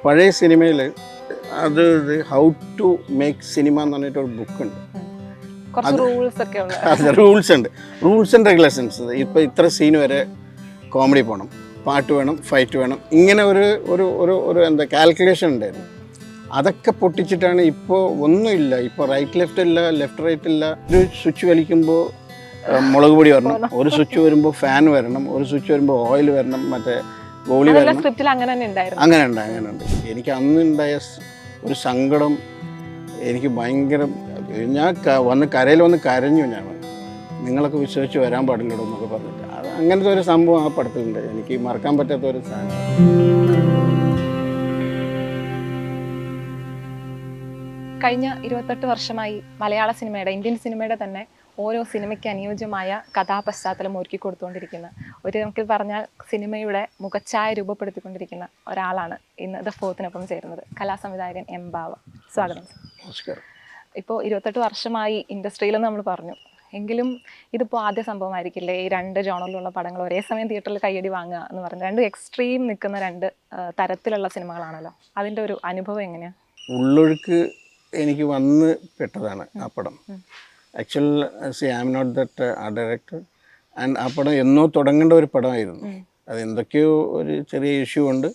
പഴയ സിനിമയിൽ അത് ഹൗ ടു മേക്ക് സിനിമ എന്ന് പറഞ്ഞിട്ടൊരു ബുക്കുണ്ട്. അത് റൂൾസ് ഉണ്ട്, റൂൾസ് ആൻഡ് റെഗുലേഷൻസ്. ഇപ്പോൾ ഇത്ര സീൻ വരെ കോമഡി പോകണം, പാട്ട് വേണം, ഫൈറ്റ് വേണം, ഇങ്ങനെ ഒരു ഒരു ഒരു ഒരു എന്താ കാൽക്കുലേഷൻ ഉണ്ടായിരുന്നു. അതൊക്കെ പൊട്ടിച്ചിട്ടാണ് ഇപ്പോൾ ഒന്നുമില്ല. ഇപ്പോൾ റൈറ്റ് ലെഫ്റ്റ് ഇല്ല, ലെഫ്റ്റ് റൈറ്റ് ഇല്ല. ഒരു സ്വിച്ച് വലിക്കുമ്പോൾ മുളക് പൊടി വരണം, ഒരു സ്വിച്ച് വരുമ്പോൾ ഫാൻ വരണം, ഒരു സ്വിച്ച് വരുമ്പോൾ ഓയിൽ വരണം, മറ്റേ ഗോളി വരണം. അങ്ങനെ ഉണ്ട്. എനിക്ക് അന്നുണ്ടായ ഒരു സങ്കടം എനിക്ക് ഭയങ്കര, ഞാൻ കരയിൽ വന്ന് കരഞ്ഞു. ഞാൻ നിങ്ങളൊക്കെ വിശ്വസിച്ച് വരാൻ പാടില്ലടോ എന്നൊക്കെ പറഞ്ഞിട്ട്. അത് അങ്ങനത്തെ ഒരു സംഭവം ആ പടത്തിലുണ്ട്. എനിക്ക് മറക്കാൻ പറ്റാത്ത ഒരു സാധനം. കഴിഞ്ഞ 28 വർഷമായി മലയാള സിനിമയുടെ, ഇന്ത്യൻ സിനിമയുടെ തന്നെ ഓരോ സിനിമയ്ക്ക് അനുയോജ്യമായ കഥാപശ്ചാത്തലം ഒരുക്കി കൊടുത്തുകൊണ്ടിരിക്കുന്ന നമുക്ക് പറഞ്ഞാൽ സിനിമയുടെ മുഖച്ഛായ രൂപപ്പെടുത്തിക്കൊണ്ടിരിക്കുന്ന ഒരാളാണ് ഇന്ന് ദ ഫോർത്തിനൊപ്പം ചേരുന്നത്. കലാസംവിധായകൻ എം ബാവ. സ്വാഗതം. നമസ്കാരം. ഇപ്പോൾ 28 വർഷമായി ഇൻഡസ്ട്രിയിലെന്ന് നമ്മൾ പറഞ്ഞു. എങ്കിലും ഇതിപ്പോൾ ആദ്യ സംഭവമായിരിക്കില്ലേ ഈ 2 ജോണറിലുള്ള പടങ്ങൾ ഒരേ സമയം തിയേറ്ററിൽ കയ്യടി വാങ്ങുക എന്ന് പറഞ്ഞ് 2 എക്സ്ട്രീം നിൽക്കുന്ന 2 തരത്തിലുള്ള സിനിമകളാണല്ലോ. അതിൻ്റെ ഒരു അനുഭവം എങ്ങനെയാണ്? ഉള്ളൊഴുക്ക് എനിക്ക് വന്ന് പെട്ടതാണ് ആ പടം. Actual I am not that ആ ഡയറക്ടർ. ആൻഡ് ആ പടം എന്നോ തുടങ്ങേണ്ട ഒരു പടമായിരുന്നു. അത് എന്തൊക്കെയോ ഒരു ചെറിയ ഇഷ്യൂ കൊണ്ട്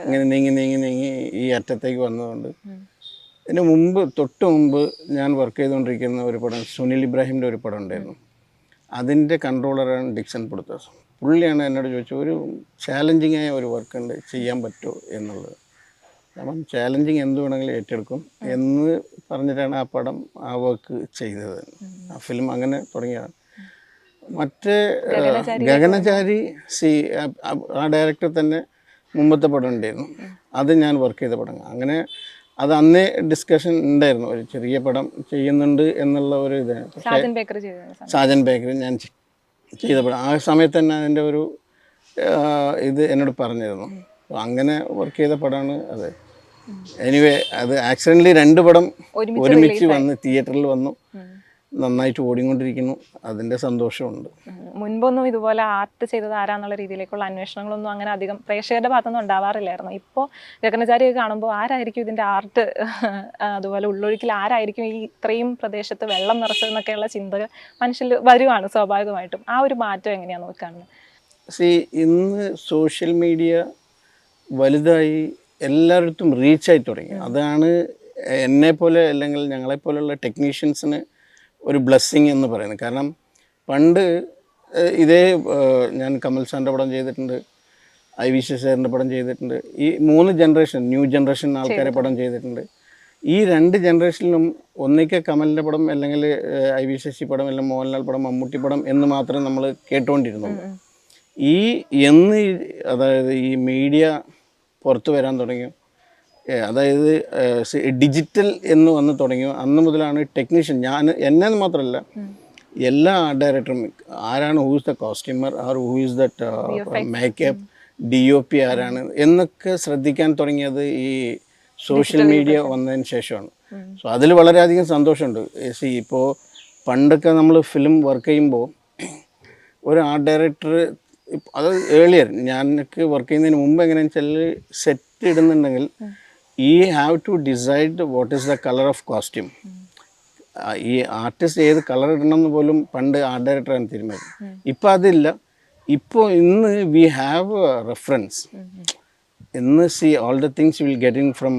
ഇങ്ങനെ നീങ്ങി ഈ അറ്റത്തേക്ക് വന്നതുകൊണ്ട്. ഇതിന് മുമ്പ്, തൊട്ട് മുമ്പ് ഞാൻ വർക്ക് ചെയ്തുകൊണ്ടിരിക്കുന്ന ഒരു പടം, സുനിൽ ഇബ്രാഹിമിൻ്റെ ഒരു പടം ഉണ്ടായിരുന്നു. അതിൻ്റെ കൺട്രോളറാണ് ഡിക്സൺ പുടുത്താസ്. പുള്ളിയാണ് എന്നോട് ചോദിച്ചത്, ഒരു ചാലഞ്ചിങ് ആയ ഒരു വർക്ക് ഉണ്ട്, ചെയ്യാൻ പറ്റുമോ എന്നുള്ളത്. അപ്പം ചാലഞ്ചിങ് എന്ത് വേണമെങ്കിലും ഏറ്റെടുക്കും എന്ന് പറഞ്ഞിട്ടാണ് ആ പടം, ആ വർക്ക് ചെയ്തത്. ആ ഫിലിം അങ്ങനെ തുടങ്ങിയതാണ്. മറ്റേ ഗഗനചാരി ആ ഡയറക്ടർ തന്നെ മുമ്പത്തെ പടം ഉണ്ടായിരുന്നു, അത് ഞാൻ വർക്ക് ചെയ്ത പടം. അങ്ങനെ അത് അന്നേ ഡിസ്കഷൻ ഉണ്ടായിരുന്നു, ഒരു ചെറിയ പടം ചെയ്യുന്നുണ്ട് എന്നുള്ള ഒരു ഇത്. സാജൻ ബേക്കറി ഞാൻ ചെയ്ത പടം ആ സമയത്ത് തന്നെ അതിൻ്റെ ഒരു ഇത് എന്നോട് പറഞ്ഞിരുന്നു. അങ്ങനെ വർക്ക് ചെയ്ത പടമാണ് അത്. എനിവേ, അത് ആക്സിഡൻ്റലി 2 പടം ഒരുമിച്ച് വന്ന് തിയേറ്ററിൽ വന്നു, നന്നായിട്ട് ഓടിക്കൊണ്ടിരിക്കുന്നു. അതിൻ്റെ സന്തോഷമുണ്ട്. മുൻപൊന്നും ഇതുപോലെ ആർട്ട് ചെയ്തത് ആരാന്നുള്ള രീതിയിലേക്കുള്ള അന്വേഷണങ്ങളൊന്നും അങ്ങനെ അധികം പ്രേക്ഷകരുടെ ഭാഗത്തൊന്നും ഉണ്ടാവാറില്ലായിരുന്നു. ഇപ്പോൾ ഗഗനചാരിയൊക്കെ കാണുമ്പോൾ ആരായിരിക്കും ഇതിൻ്റെ ആർട്ട്, അതുപോലെ ഉള്ളൊഴുക്കിൽ ആരായിരിക്കും ഈ ഇത്രയും പ്രദേശത്ത് വെള്ളം നിറച്ചതെന്നൊക്കെയുള്ള ചിന്തകൾ മനുഷ്യൽ വരുവാണ് സ്വാഭാവികമായിട്ടും. ആ ഒരു മാറ്റം എങ്ങനെയാണ് നോക്കുകയാണെന്ന്? ഇന്ന് സോഷ്യൽ മീഡിയ വലുതായി എല്ലായിടത്തും റീച്ചായി തുടങ്ങി. അതാണ് എന്നെപ്പോലെ അല്ലെങ്കിൽ ഞങ്ങളെപ്പോലെയുള്ള ടെക്നീഷ്യൻസിന് ഒരു ബ്ലെസ്സിങ് എന്ന് പറയുന്നത്. കാരണം പണ്ട് ഇതേ ഞാൻ കമൽ സാറിൻ്റെ പടം ചെയ്തിട്ടുണ്ട്, IV ശശിധരൻ്റെ പടം ചെയ്തിട്ടുണ്ട്, ഈ 3 ജനറേഷൻ, ന്യൂ ജനറേഷൻ ആൾക്കാരെ പടം ചെയ്തിട്ടുണ്ട്. ഈ 2 ജനറേഷനിലും ഒന്നിക്ക് കമലിൻ്റെ പടം, അല്ലെങ്കിൽ IV ശശി പടം, അല്ലെങ്കിൽ മോഹൻലാൽ പടം, മമ്മൂട്ടി പടം എന്ന് മാത്രമേ നമ്മൾ കേട്ടുകൊണ്ടിരുന്നുള്ളൂ. അതായത് ഈ മീഡിയ പുറത്തു വരാൻ തുടങ്ങി, അതായത് ഡിജിറ്റൽ എന്ന് വന്ന് തുടങ്ങി, അന്ന് മുതലാണ് ടെക്നീഷ്യൻ, എന്നെന്ന് മാത്രമല്ല എല്ലാ ഡയറക്ടറും ആരാണ്, who is the costumer, or who is that makeup, DOP ആരാണ് എന്നൊക്കെ ശ്രദ്ധിക്കാൻ തുടങ്ങിയത് ഈ സോഷ്യൽ മീഡിയ വന്നതിന് ശേഷമാണ്. സോ അതിൽ വളരെയധികം സന്തോഷമുണ്ട്. ഇപ്പോൾ പണ്ടൊക്കെ നമ്മൾ ഫിലിം വർക്ക് ചെയ്യുമ്പോൾ ഒരു ആർട്ട് ഡയറക്ടർ, അത് ഏർലിയർ ഞാനൊക്കെ വർക്ക് ചെയ്യുന്നതിന് മുമ്പ് എങ്ങനെയാണെന്ന് വെച്ചാൽ, സെറ്റ് ഇടുന്നുണ്ടെങ്കിൽ ഈ have to decide what is the colour of costume. ഈ ആർട്ടിസ്റ്റ് ഏത് കളർ ഇടണം എന്ന് പോലും പണ്ട് ആർട്ട് ഡയറക്ടറാണ് തീരുമാനിക്കും. ഇപ്പോൾ അതില്ല. ഇന്ന് വി ഹാവ് റെഫറൻസ്. ഇന്ന് all the things will getting from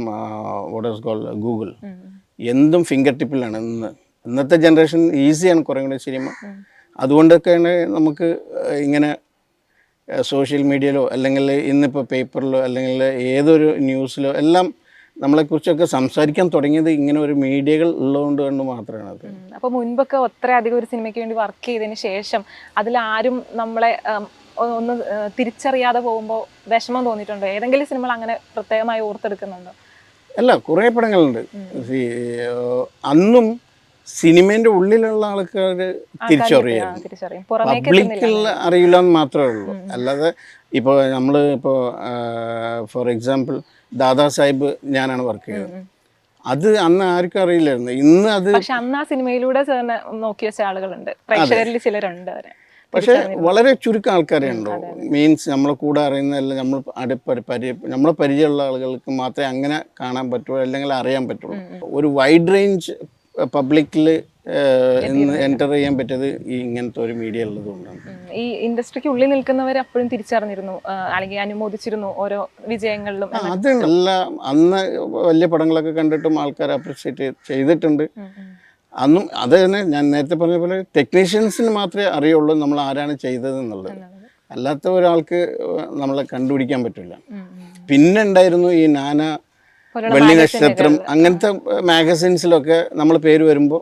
what is called Google. എന്തും ഫിംഗർ ടിപ്പിലാണ്. ഇന്നത്തെ ജനറേഷൻ ഈസിയാണ് കുറേ കൂടെ സിനിമ. അതുകൊണ്ടൊക്കെയാണ് നമുക്ക് ഇങ്ങനെ സോഷ്യൽ മീഡിയയിലോ അല്ലെങ്കിൽ ഇന്നിപ്പോൾ പേപ്പറിലോ അല്ലെങ്കിൽ ഏതൊരു ന്യൂസിലോ എല്ലാം നമ്മളെക്കുറിച്ചൊക്കെ സംസാരിക്കാൻ തുടങ്ങിയത് ഇങ്ങനെ ഒരു മീഡിയകൾ ഉള്ളതുകൊണ്ട് കൊണ്ട് മാത്രമാണ് അത്. അപ്പോൾ മുൻപൊക്കെ അത്രയധികം ഒരു സിനിമയ്ക്ക് വേണ്ടി വർക്ക് ചെയ്തതിന് ശേഷം അതിലാരും നമ്മളെ ഒന്ന് തിരിച്ചറിയാതെ പോകുമ്പോൾ വിഷമം തോന്നിയിട്ടുണ്ടോ? ഏതെങ്കിലും സിനിമകൾ അങ്ങനെ പ്രത്യേകമായി ഓർത്തെടുക്കുന്നുണ്ടോ? അല്ല, കുറേ പടങ്ങളുണ്ട്. അന്നും സിനിമേൻ്റെ ഉള്ളിലുള്ള ആൾക്കാർ തിരിച്ചറിയാം, പബ്ലിക്കുള്ള അറിയില്ല എന്ന് മാത്രമേ ഉള്ളൂ. അല്ലാതെ ഇപ്പോൾ നമ്മൾ ഫോർ എക്സാമ്പിൾ ദാദാ സാഹിബ് ഞാനാണ് വർക്ക് ചെയ്തത്. അത് അന്ന് ആർക്കും അറിയില്ലായിരുന്നു. ഇന്ന് അത് പക്ഷെ അന്ന് ആ സിനിമയിലൂടെ നോക്കി വെച്ച ആളുകളുണ്ട്, പ്രേക്ഷകരിൽ ചിലരുണ്ട്. പക്ഷേ വളരെ ചുരുക്കം ആൾക്കാരെ ഉണ്ടോ, മീൻസ് നമ്മളെ കൂടെ അറിയുന്നതല്ല, നമ്മൾ നമ്മളെ പരിചയമുള്ള ആളുകൾക്ക് മാത്രമേ അങ്ങനെ കാണാൻ പറ്റുള്ളൂ അല്ലെങ്കിൽ അറിയാൻ പറ്റുള്ളൂ. ഒരു വൈഡ് റേഞ്ച് പബ്ലിക്കിൽ ഇന്ന് എൻ്റർ ചെയ്യാൻ പറ്റിയത് ഈ ഇങ്ങനത്തെ ഒരു മീഡിയ ഉള്ളതുകൊണ്ടാണ്. ഈ ഇൻഡസ്ട്രിക്ക് ഉള്ളിൽ നിൽക്കുന്നവർ അപ്പോഴും തിരിച്ചറിഞ്ഞിരുന്നു അല്ലെങ്കിൽ അനുമോദിച്ചിരുന്നു ഓരോ വിജയങ്ങളിലും. അത് എല്ലാം അന്ന് വലിയ പടങ്ങളൊക്കെ കണ്ടിട്ടും ആൾക്കാർ അപ്രിഷ്യേറ്റ് ചെയ്തിട്ടുണ്ട്. അന്നും അത് തന്നെ ഞാൻ നേരത്തെ പറഞ്ഞ പോലെ ടെക്നീഷ്യൻസിന് മാത്രമേ അറിയുള്ളൂ നമ്മൾ ആരാണ് ചെയ്തതെന്നുള്ളത്. അല്ലാത്ത ഒരാൾക്ക് നമ്മളെ കണ്ടുപിടിക്കാൻ പറ്റില്ല. പിന്നെ ഉണ്ടായിരുന്നു ഈ നാന, വെള്ളി നക്ഷത്രം അങ്ങനത്തെ മാഗസിൻസിലൊക്കെ നമ്മൾ പേര് വരുമ്പോൾ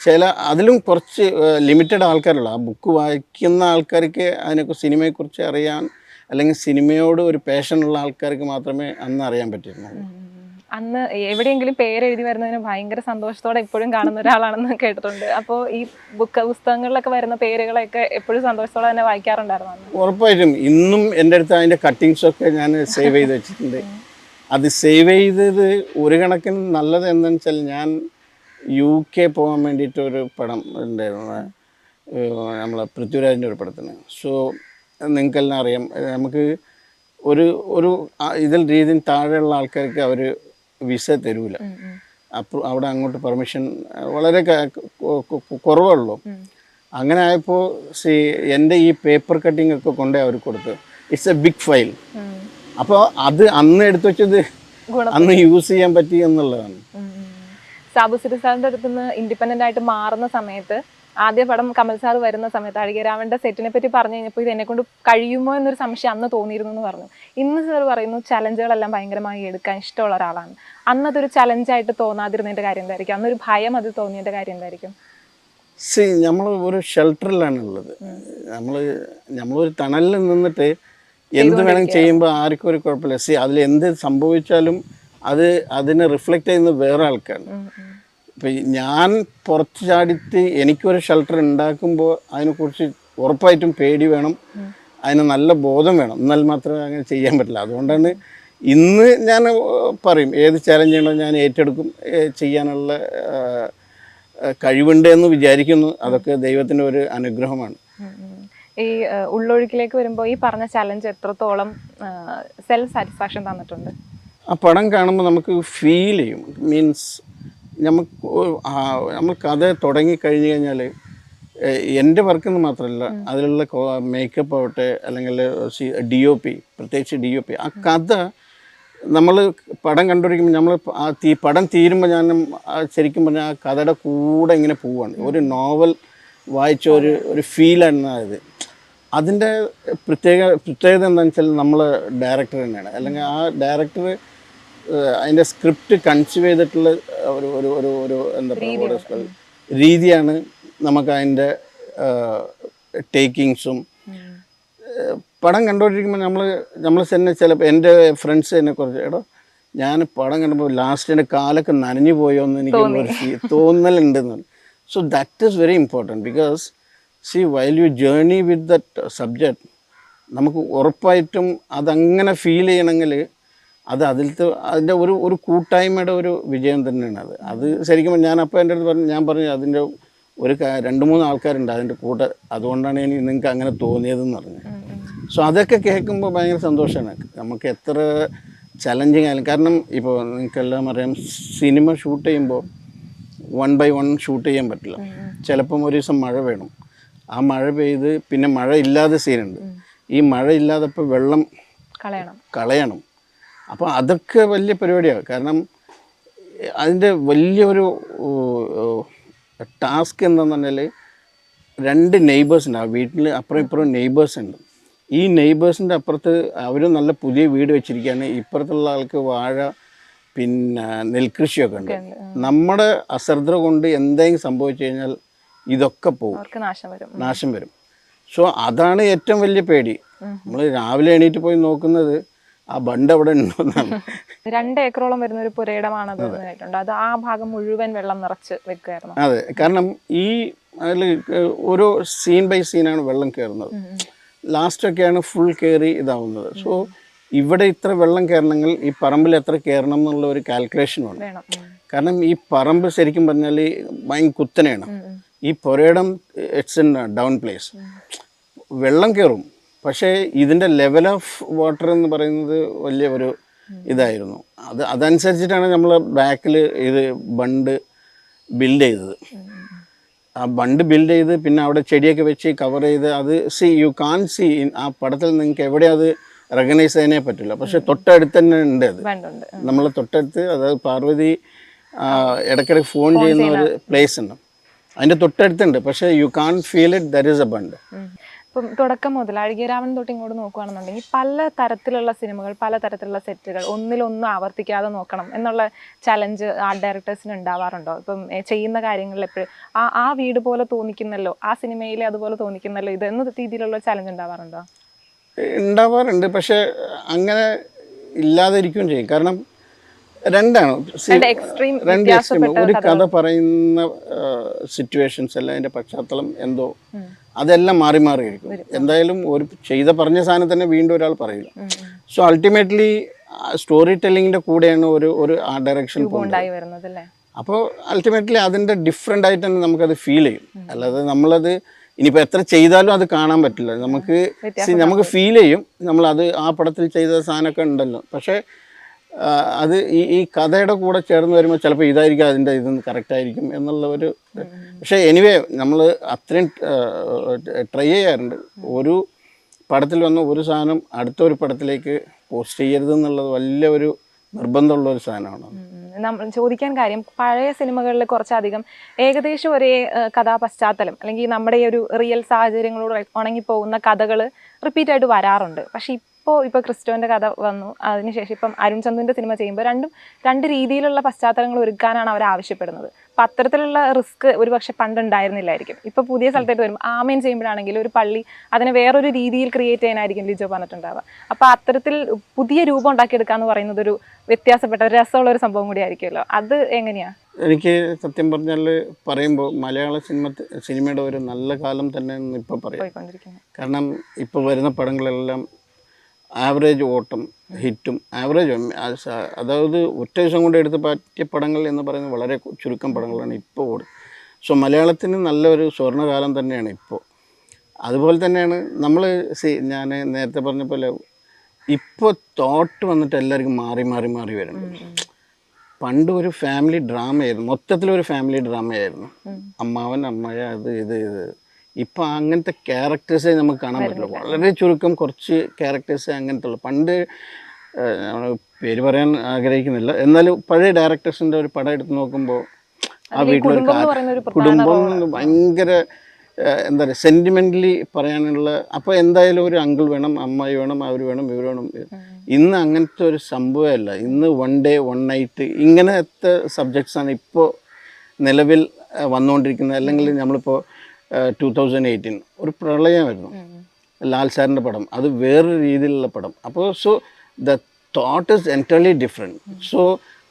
ചില അതിലും കുറച്ച് ലിമിറ്റഡ് ആൾക്കാരുള്ള ആ ബുക്ക് വായിക്കുന്ന ആൾക്കാർക്ക് അതിനെക്കുറിച്ച് സിനിമയെക്കുറിച്ച് അറിയാൻ അല്ലെങ്കിൽ സിനിമയോട് ഒരു പാഷനുള്ള ആൾക്കാർക്ക് മാത്രമേ അന്ന് അറിയാൻ പറ്റിയിരുന്നുള്ളൂ. അന്ന് എവിടെയെങ്കിലും പേരെഴുതി വരുന്നതിന് ഭയങ്കര സന്തോഷത്തോടെ എപ്പോഴും കാണുന്ന ഒരാളാണെന്ന് കേട്ടിട്ടുണ്ട്. അപ്പോൾ ഈ പുസ്തകങ്ങളിലൊക്കെ വരുന്ന പേരുകളൊക്കെ എപ്പോഴും സന്തോഷത്തോടെ തന്നെ വായിക്കാറുണ്ടായിരുന്നു? ഉറപ്പായിട്ടും. ഇന്നും എൻ്റെ അടുത്ത് അതിൻ്റെ കട്ടിങ്സൊക്കെ ഞാൻ സേവ് ചെയ്ത് വെച്ചിട്ടുണ്ട്. അത് സേവ് ചെയ്തത് ഒരു കണക്കിന് നല്ലത് എന്താണെന്ന് വെച്ചാൽ ഞാൻ UK പോകാൻ വേണ്ടിയിട്ട് ഒരു പടം ഉണ്ടായിരുന്നു, നമ്മളെ പൃഥ്വിരാജിൻ്റെ ഒരു പടത്തിന്. സോ നിങ്ങൾക്കെല്ലാം അറിയാം, നമുക്ക് ഒരു ഇതിൽ രീതിയിൽ താഴെയുള്ള ആൾക്കാർക്ക് അവർ വിസ തരൂല. അപ്പോൾ അവിടെ അങ്ങോട്ട് പെർമിഷൻ വളരെ കുറവുള്ളൂ. അങ്ങനെ ആയപ്പോൾ എൻ്റെ ഈ പേപ്പർ കട്ടിംഗ് ഒക്കെ കൊണ്ടേ അവർ കൊടുത്ത് ഇറ്റ്സ് എ ബിഗ് ഫയൽ. അപ്പോൾ അത് അന്ന് എടുത്തു വെച്ചത് അന്ന് യൂസ് ചെയ്യാൻ പറ്റി എന്നുള്ളതാണ്. സാബു സിരി സാറിൻ്റെ അടുത്ത് നിന്ന് ഇൻഡിപെൻഡൻ്റ് ആയിട്ട് മാറുന്ന സമയത്ത് ആദ്യ പടം കമൽ സാർ വരുന്ന സമയത്ത് അഴകിയരാമൻ്റെ സെറ്റിനെ പറ്റി പറഞ്ഞു കഴിഞ്ഞപ്പോൾ ഇത് എന്നെക്കൊണ്ട് കഴിയുമോ എന്നൊരു സംശയം അന്ന് തോന്നിയിരുന്നു എന്ന് പറഞ്ഞു. ഇന്ന് സാർ പറയുന്നു ചലഞ്ചുകളെല്ലാം ഭയങ്കരമായി എടുക്കാൻ ഇഷ്ടമുള്ള ഒരാളാണ്. അന്നതൊരു ചലഞ്ചായിട്ട് തോന്നാതിരുന്നതിൻ്റെ കാര്യം എന്തായിരിക്കും? അന്നൊരു ഭയം അത് തോന്നിയതിൻ്റെ കാര്യം എന്തായിരിക്കും? നമ്മൾ ഒരു ഷെൽട്ടറിലാണ് ഉള്ളത്. നമ്മളൊരു തണലിൽ നിന്നിട്ട് എന്ത് വേണമെങ്കിൽ ചെയ്യുമ്പോൾ ആർക്കും ഒരു കുഴപ്പമില്ല. അതിൽ എന്ത് സംഭവിച്ചാലും അതിനെ റിഫ്ലക്റ്റ് ചെയ്യുന്നത് വേറെ ആൾക്കാണ്. ഇപ്പം ഞാൻ പുറത്ത് ചാടിയിട്ട് എനിക്കൊരു ഷെൽട്ടർ ഉണ്ടാക്കുമ്പോൾ അതിനെക്കുറിച്ച് ഉറപ്പായിട്ടും പേടി വേണം, അതിന് നല്ല ബോധം വേണം, എന്നാൽ മാത്രമേ അങ്ങനെ ചെയ്യാൻ പറ്റില്ല. അതുകൊണ്ടാണ് ഇന്ന് ഞാൻ പറയും ഏത് ചാലഞ്ച് ചെയ്യണോ ഞാൻ ഏറ്റെടുക്കും, ചെയ്യാനുള്ള കഴിവുണ്ട് എന്ന് വിചാരിക്കുന്നു. അതൊക്കെ ദൈവത്തിൻ്റെ ഒരു അനുഗ്രഹമാണ്. ഈ ഉള്ളൊഴുക്കിലേക്ക് വരുമ്പോൾ ഈ പറഞ്ഞ ചലഞ്ച് എത്രത്തോളം സെൽഫ് സാറ്റിസ്ഫാക്ഷൻ തന്നിട്ടുണ്ട്? ആ പടം കാണുമ്പോൾ നമുക്ക് ഫീൽ ചെയ്യും. മീൻസ് നമ്മൾ കഥ തുടങ്ങിക്കഴിഞ്ഞ് കഴിഞ്ഞാൽ എൻ്റെ വർക്കെന്ന് മാത്രമല്ല അതിലുള്ള മേക്കപ്പ് ആവട്ടെ അല്ലെങ്കിൽ DOP, പ്രത്യേകിച്ച് DOP, ആ കഥ നമ്മൾ പടം കണ്ടുപിടിക്കുമ്പോൾ നമ്മൾ പടം തീരുമ്പോൾ ഞാൻ ശരിക്കും പറഞ്ഞാൽ ആ കഥയുടെ കൂടെ ഇങ്ങനെ പോവുകയാണ്. ഒരു നോവൽ വായിച്ച ഒരു ഫീലാണ് അത്. അതിൻ്റെ പ്രത്യേകത എന്താണെന്ന് വെച്ചാൽ നമ്മൾ ഡയറക്ടർ തന്നെയാണ്, അല്ലെങ്കിൽ ആ ഡയറക്ടർ അതിൻ്റെ സ്ക്രിപ്റ്റ് കൺസീവ് ചെയ്തിട്ടുള്ള ഒരു എന്താ പറയുക രീതിയാണ് നമുക്ക് അതിൻ്റെ ടേക്കിങ്സും. പടം കണ്ടുകൊണ്ടിരിക്കുമ്പോൾ നമ്മൾ തന്നെ ചിലപ്പോൾ എൻ്റെ ഫ്രണ്ട്സ് തന്നെ കുറച്ച് ഞാൻ പടം കണ്ടപ്പോൾ ലാസ്റ്റ് എൻ്റെ കാലൊക്കെ നനഞ്ഞു പോയോ എന്ന് എനിക്ക് തോന്നലുണ്ടെന്ന്. So that is very important because while you journey with that subject നമുക്ക് ഉറപ്പായിട്ടും അതങ്ങനെ ഫീൽ ചെയ്യണമെങ്കിൽ അതിൻ്റെ ഒരു കൂട്ടായ്മയുടെ ഒരു വിജയം തന്നെയാണ് അത് ശരിക്കും ഞാൻ അപ്പോൾ എൻ്റെ അടുത്ത് ഞാൻ പറഞ്ഞു അതിൻ്റെ ഒരു 2-3 ആൾക്കാരുണ്ട് അതിൻ്റെ കൂടെ, അതുകൊണ്ടാണ് നിങ്ങൾക്ക് അങ്ങനെ തോന്നിയതെന്ന് പറഞ്ഞു. സോ അതൊക്കെ കേൾക്കുമ്പോൾ ഭയങ്കര സന്തോഷമാണ്. നമുക്ക് എത്ര ചലഞ്ചിങ് ആയാലും, കാരണം ഇപ്പോൾ നിങ്ങൾക്കെല്ലാം അറിയാം സിനിമ ഷൂട്ട് ചെയ്യുമ്പോൾ 1 by 1 ഷൂട്ട് ചെയ്യാൻ പറ്റില്ല. ചിലപ്പം ഒരു ദിവസം മഴ വേണം, ആ മഴ പെയ്ത് പിന്നെ മഴ ഇല്ലാതെ സീനുണ്ട്, ഈ മഴ ഇല്ലാതപ്പോൾ വെള്ളം കളയണം. അപ്പോൾ അതൊക്കെ വലിയ പരിപാടിയാണ്. കാരണം അതിൻ്റെ വലിയൊരു ടാസ്ക് എന്താണെന്ന് പറഞ്ഞാൽ 2 നെയ്ബേഴ്സുണ്ട്, ആ വീട്ടിൽ അപ്പുറം ഇപ്പുറം നെയ്ബേഴ്സ് ഉണ്ട്. ഈ നെയ്ബേഴ്സിൻ്റെ അപ്പുറത്ത് അവർ നല്ല പുതിയ വീട് വെച്ചിരിക്കുകയാണ്, ഇപ്പുറത്തുള്ള ആൾക്ക് വാഴ പിന്നെ നെൽകൃഷിയൊക്കെ ഉണ്ട്. നമ്മുടെ അശ്രദ്ധ കൊണ്ട് എന്തെങ്കിലും സംഭവിച്ചു കഴിഞ്ഞാൽ ഇതൊക്കെ പോകും, നാശം വരും. സോ അതാണ് ഏറ്റവും വലിയ പേടി. നമ്മൾ രാവിലെ എണീറ്റ് പോയി നോക്കുന്നത് ആ ബണ്ട് അവിടെ ഉണ്ടോന്നാണ്. 2 ഏക്കറോളം വരുന്ന ഒരു പുരയിടമാണ് അത് ആ ഭാഗം മുഴുവൻ വെള്ളം നിറച്ച് വെക്കുകയായിരുന്നു. അതെ, കാരണം അതിൽ ഓരോ സീൻ ബൈ സീനാണ് വെള്ളം കയറുന്നത്. ലാസ്റ്റൊക്കെയാണ് ഫുൾ കയറി ഇതാവുന്നത്. സോ ഇവിടെ ഇത്ര വെള്ളം കയറണമെങ്കിൽ ഈ പറമ്പിൽ എത്ര കയറണം എന്നുള്ള ഒരു കാൽക്കുലേഷനുണ്ട്. കാരണം ഈ പറമ്പ് ശരിക്കും പറഞ്ഞാൽ ഭയങ്കര കുത്തനെയാണ്. ഈ പുരയിടം ഇറ്റ്സ് ഇൻ ഡൗൺ പ്ലേസ്. വെള്ളം കയറും, പക്ഷേ ഇതിൻ്റെ ലെവൽ ഓഫ് വാട്ടർ എന്ന് പറയുന്നത് വലിയ ഒരു ഇതായിരുന്നു. അതനുസരിച്ചിട്ടാണ് നമ്മൾ ബാക്കിൽ ഇത് ബണ്ട് ബിൽഡ് ചെയ്തത്. ആ ബണ്ട് ബിൽഡ് ചെയ്ത് പിന്നെ അവിടെ ചെടിയൊക്കെ വെച്ച് കവർ ചെയ്ത് അത് യു കാൺ സീ ആ പടത്തിൽ നിങ്ങൾക്ക് എവിടെ അത് റെക്കഗ്നൈസ് ചെയ്യാനേ പറ്റില്ല. പക്ഷെ തൊട്ടടുത്ത് തന്നെ ഉണ്ട് അത്, നമ്മൾ തൊട്ടടുത്ത്, അതായത് പാർവതി ഇടയ്ക്കിടയ്ക്ക് ഫോൺ ചെയ്യുന്ന ഒരു പ്ലേസ് ഉണ്ട്, അതിൻ്റെ തൊട്ടടുത്തുണ്ട്. പക്ഷേ you can feel it, there is a bond. ഇപ്പം തുടക്കം മുതൽ അഴകിയരാമൻ തൊട്ട് ഇങ്ങോട്ട് നോക്കുകയാണെന്നുണ്ടെങ്കിൽ പല തരത്തിലുള്ള സിനിമകൾ, പല തരത്തിലുള്ള സെറ്റുകൾ ഒന്നിലൊന്നും ആവർത്തിക്കാതെ നോക്കണം എന്നുള്ള ചലഞ്ച് ആർട്ട് ഡയറക്ടേഴ്സിന് ഉണ്ടാവാറുണ്ടോ? ഇപ്പം ചെയ്യുന്ന കാര്യങ്ങളിൽ എപ്പോഴും ആ വീട് പോലെ തോന്നിക്കുന്നല്ലോ, ആ സിനിമയിൽ അതുപോലെ തോന്നിക്കുന്നല്ലോ, ഇത് എന്ന രീതിയിലുള്ള ചലഞ്ച് ഉണ്ടാവാറുണ്ടോ? ഉണ്ടാവാറുണ്ട്, പക്ഷെ അങ്ങനെ ഇല്ലാതെ ഇരിക്കുകയും ചെയ്യും. കാരണം രണ്ടാണ്, രണ്ട് എക്സ്ട്രീം. ഒരു കഥ പറയുന്ന സിറ്റുവേഷൻസ് എല്ലാം, അതിൻ്റെ പശ്ചാത്തലം എന്തോ അതെല്ലാം മാറി മാറിയിരിക്കും. എന്തായാലും ഒരു പറഞ്ഞ സാധനം തന്നെ വീണ്ടും ഒരാൾ പറയില്ല. സോ അൾട്ടിമേറ്റ്ലി സ്റ്റോറി ടെല്ലിങ്ങിൻ്റെ കൂടെയാണ് ഒരു ആ ഡയറക്ഷൻ പോകുന്നത്. അപ്പോൾ അൾട്ടിമേറ്റ്ലി അതിൻ്റെ ഡിഫറെൻ്റ് ആയിട്ട് തന്നെ നമുക്കത് ഫീൽ ചെയ്യും. അല്ലാതെ നമ്മളത് ഇനിയിപ്പോൾ എത്ര ചെയ്താലും അത് കാണാൻ പറ്റില്ല. നമുക്ക് ഫീൽ ചെയ്യും, നമ്മളത് ആ പടത്തിൽ ചെയ്ത സാധനമൊക്കെ ഉണ്ടല്ലോ. പക്ഷേ അത് ഈ കഥയുടെ കൂടെ ചേർന്ന് വരുമ്പോൾ ചിലപ്പോൾ ഇതായിരിക്കും അതിൻ്റെ ഇതൊന്ന് കറക്റ്റായിരിക്കും എന്നുള്ള ഒരു. പക്ഷേ എനിവേ നമ്മൾ അത്രയും ട്രൈ ചെയ്യാറുണ്ട്. ഒരു പടത്തിൽ വന്ന ഒരു സാധനം അടുത്ത ഒരു പടത്തിലേക്ക് പോസ്റ്റ് ചെയ്യരുത് എന്നുള്ളത് വലിയ ഒരു നിർബന്ധമുള്ള ഒരു സാധനമാണ്. നമ്മൾ ചോദിക്കാൻ കാര്യം, പഴയ സിനിമകളിൽ കുറച്ചധികം ഏകദേശം ഒരേ കഥാപശ്ചാത്തലം അല്ലെങ്കിൽ നമ്മുടെ ഈ ഒരു റിയൽ സാഹചര്യങ്ങളോട് ഉണങ്ങിപ്പോകുന്ന കഥകൾ റിപ്പീറ്റായിട്ട് വരാറുണ്ട്. പക്ഷേ ഇപ്പോൾ ക്രിസ്റ്റോൻ്റെ കഥ വന്നു, അതിനുശേഷം ഇപ്പം അരുൺ ചന്തുവിൻ്റെ സിനിമ ചെയ്യുമ്പോൾ രണ്ട് രീതിയിലുള്ള പശ്ചാത്തലങ്ങൾ ഒരുക്കാനാണ് അവർ ആവശ്യപ്പെടുന്നത്. അപ്പം അത്തരത്തിലുള്ള റിസ്ക് ഒരു പക്ഷെ പണ്ടുണ്ടായിരുന്നില്ലായിരിക്കും. ഇപ്പോൾ പുതിയ സ്ഥലത്തായിട്ട് വരും, ആമേൻ ചെയ്യുമ്പോഴാണെങ്കിൽ ഒരു പള്ളി അതിനെ വേറൊരു രീതിയിൽ ക്രിയേറ്റ് ചെയ്യാനായിരിക്കും ലിജോ പറഞ്ഞിട്ടുണ്ടാവുക. അപ്പോൾ അത്തരത്തിൽ പുതിയ രൂപം ഉണ്ടാക്കിയെടുക്കുക എന്ന് പറയുന്നത് ഒരു വ്യത്യാസപ്പെട്ട ഒരു രസമുള്ള ഒരു സംഭവം കൂടി ആയിരിക്കുമല്ലോ. അത് എങ്ങനെയാണ്? എനിക്ക് സത്യം പറഞ്ഞാൽ പറയുമ്പോൾ മലയാള സിനിമയുടെ ഒരു നല്ല കാലം തന്നെ ഇപ്പോൾ പറയാം. കാരണം ഇപ്പോൾ വരുന്ന പടങ്ങളെല്ലാം ആവറേജ് ഓട്ടം, ഹിറ്റും ആവറേജ്, അതായത് ഒറ്റ ദിവസം കൊണ്ട് എടുത്ത് പറ്റിയ പടങ്ങൾ എന്ന് പറയുന്നത് വളരെ ചുരുക്കം പടങ്ങളാണ് ഇപ്പോൾ ഓടുന്നത്. സോ മലയാളത്തിന് നല്ലൊരു സ്വർണ്ണകാലം തന്നെയാണ് ഇപ്പോൾ. അതുപോലെ തന്നെയാണ് ഞാൻ നേരത്തെ പറഞ്ഞ പോലെ ഇപ്പോൾ തോട്ട് വന്നിട്ട് എല്ലാവർക്കും മാറി വരുന്നുണ്ട്. പണ്ട് ഒരു ഫാമിലി ഡ്രാമയായിരുന്നു, മൊത്തത്തിലൊരു ഫാമിലി ഡ്രാമയായിരുന്നു. അമ്മാവൻ, അമ്മായ, ഇത്. ഇപ്പം അങ്ങനത്തെ ക്യാരക്ടേഴ്സേ നമുക്ക് കാണാൻ പറ്റില്ല. വളരെ ചുരുക്കം കുറച്ച് ക്യാരക്ടേഴ്സേ അങ്ങനത്തെ ഉള്ളു. പണ്ട് പേര് പറയാൻ ആഗ്രഹിക്കുന്നില്ല, എന്നാലും പഴയ ഡയറക്ടേഴ്സിൻ്റെ ഒരു പടം എടുത്ത് നോക്കുമ്പോൾ ആ വീട്ടിലൊരു കുടുംബം ഭയങ്കര എന്താ പറയുക, സെൻറ്റിമെൻ്റലി പറയാനുള്ള. അപ്പോൾ എന്തായാലും ഒരു അങ്കിൾ വേണം, അമ്മായി വേണം, അവർ വേണം, ഇവർ വേണം. ഇന്ന് അങ്ങനത്തെ ഒരു സംഭവമല്ല. ഇന്ന് വൺ ഡേ വൺ നൈറ്റ് ഇങ്ങനത്തെ സബ്ജക്ട്സാണ് ഇപ്പോൾ നിലവിൽ വന്നുകൊണ്ടിരിക്കുന്നത്. അല്ലെങ്കിൽ നമ്മളിപ്പോൾ 2018 ഒരു പ്രളയമായിരുന്നു, ലാൽ സാറിൻ്റെ പടം, അത് വേറൊരു രീതിയിലുള്ള പടം. അപ്പോൾ so the thought is entirely different. So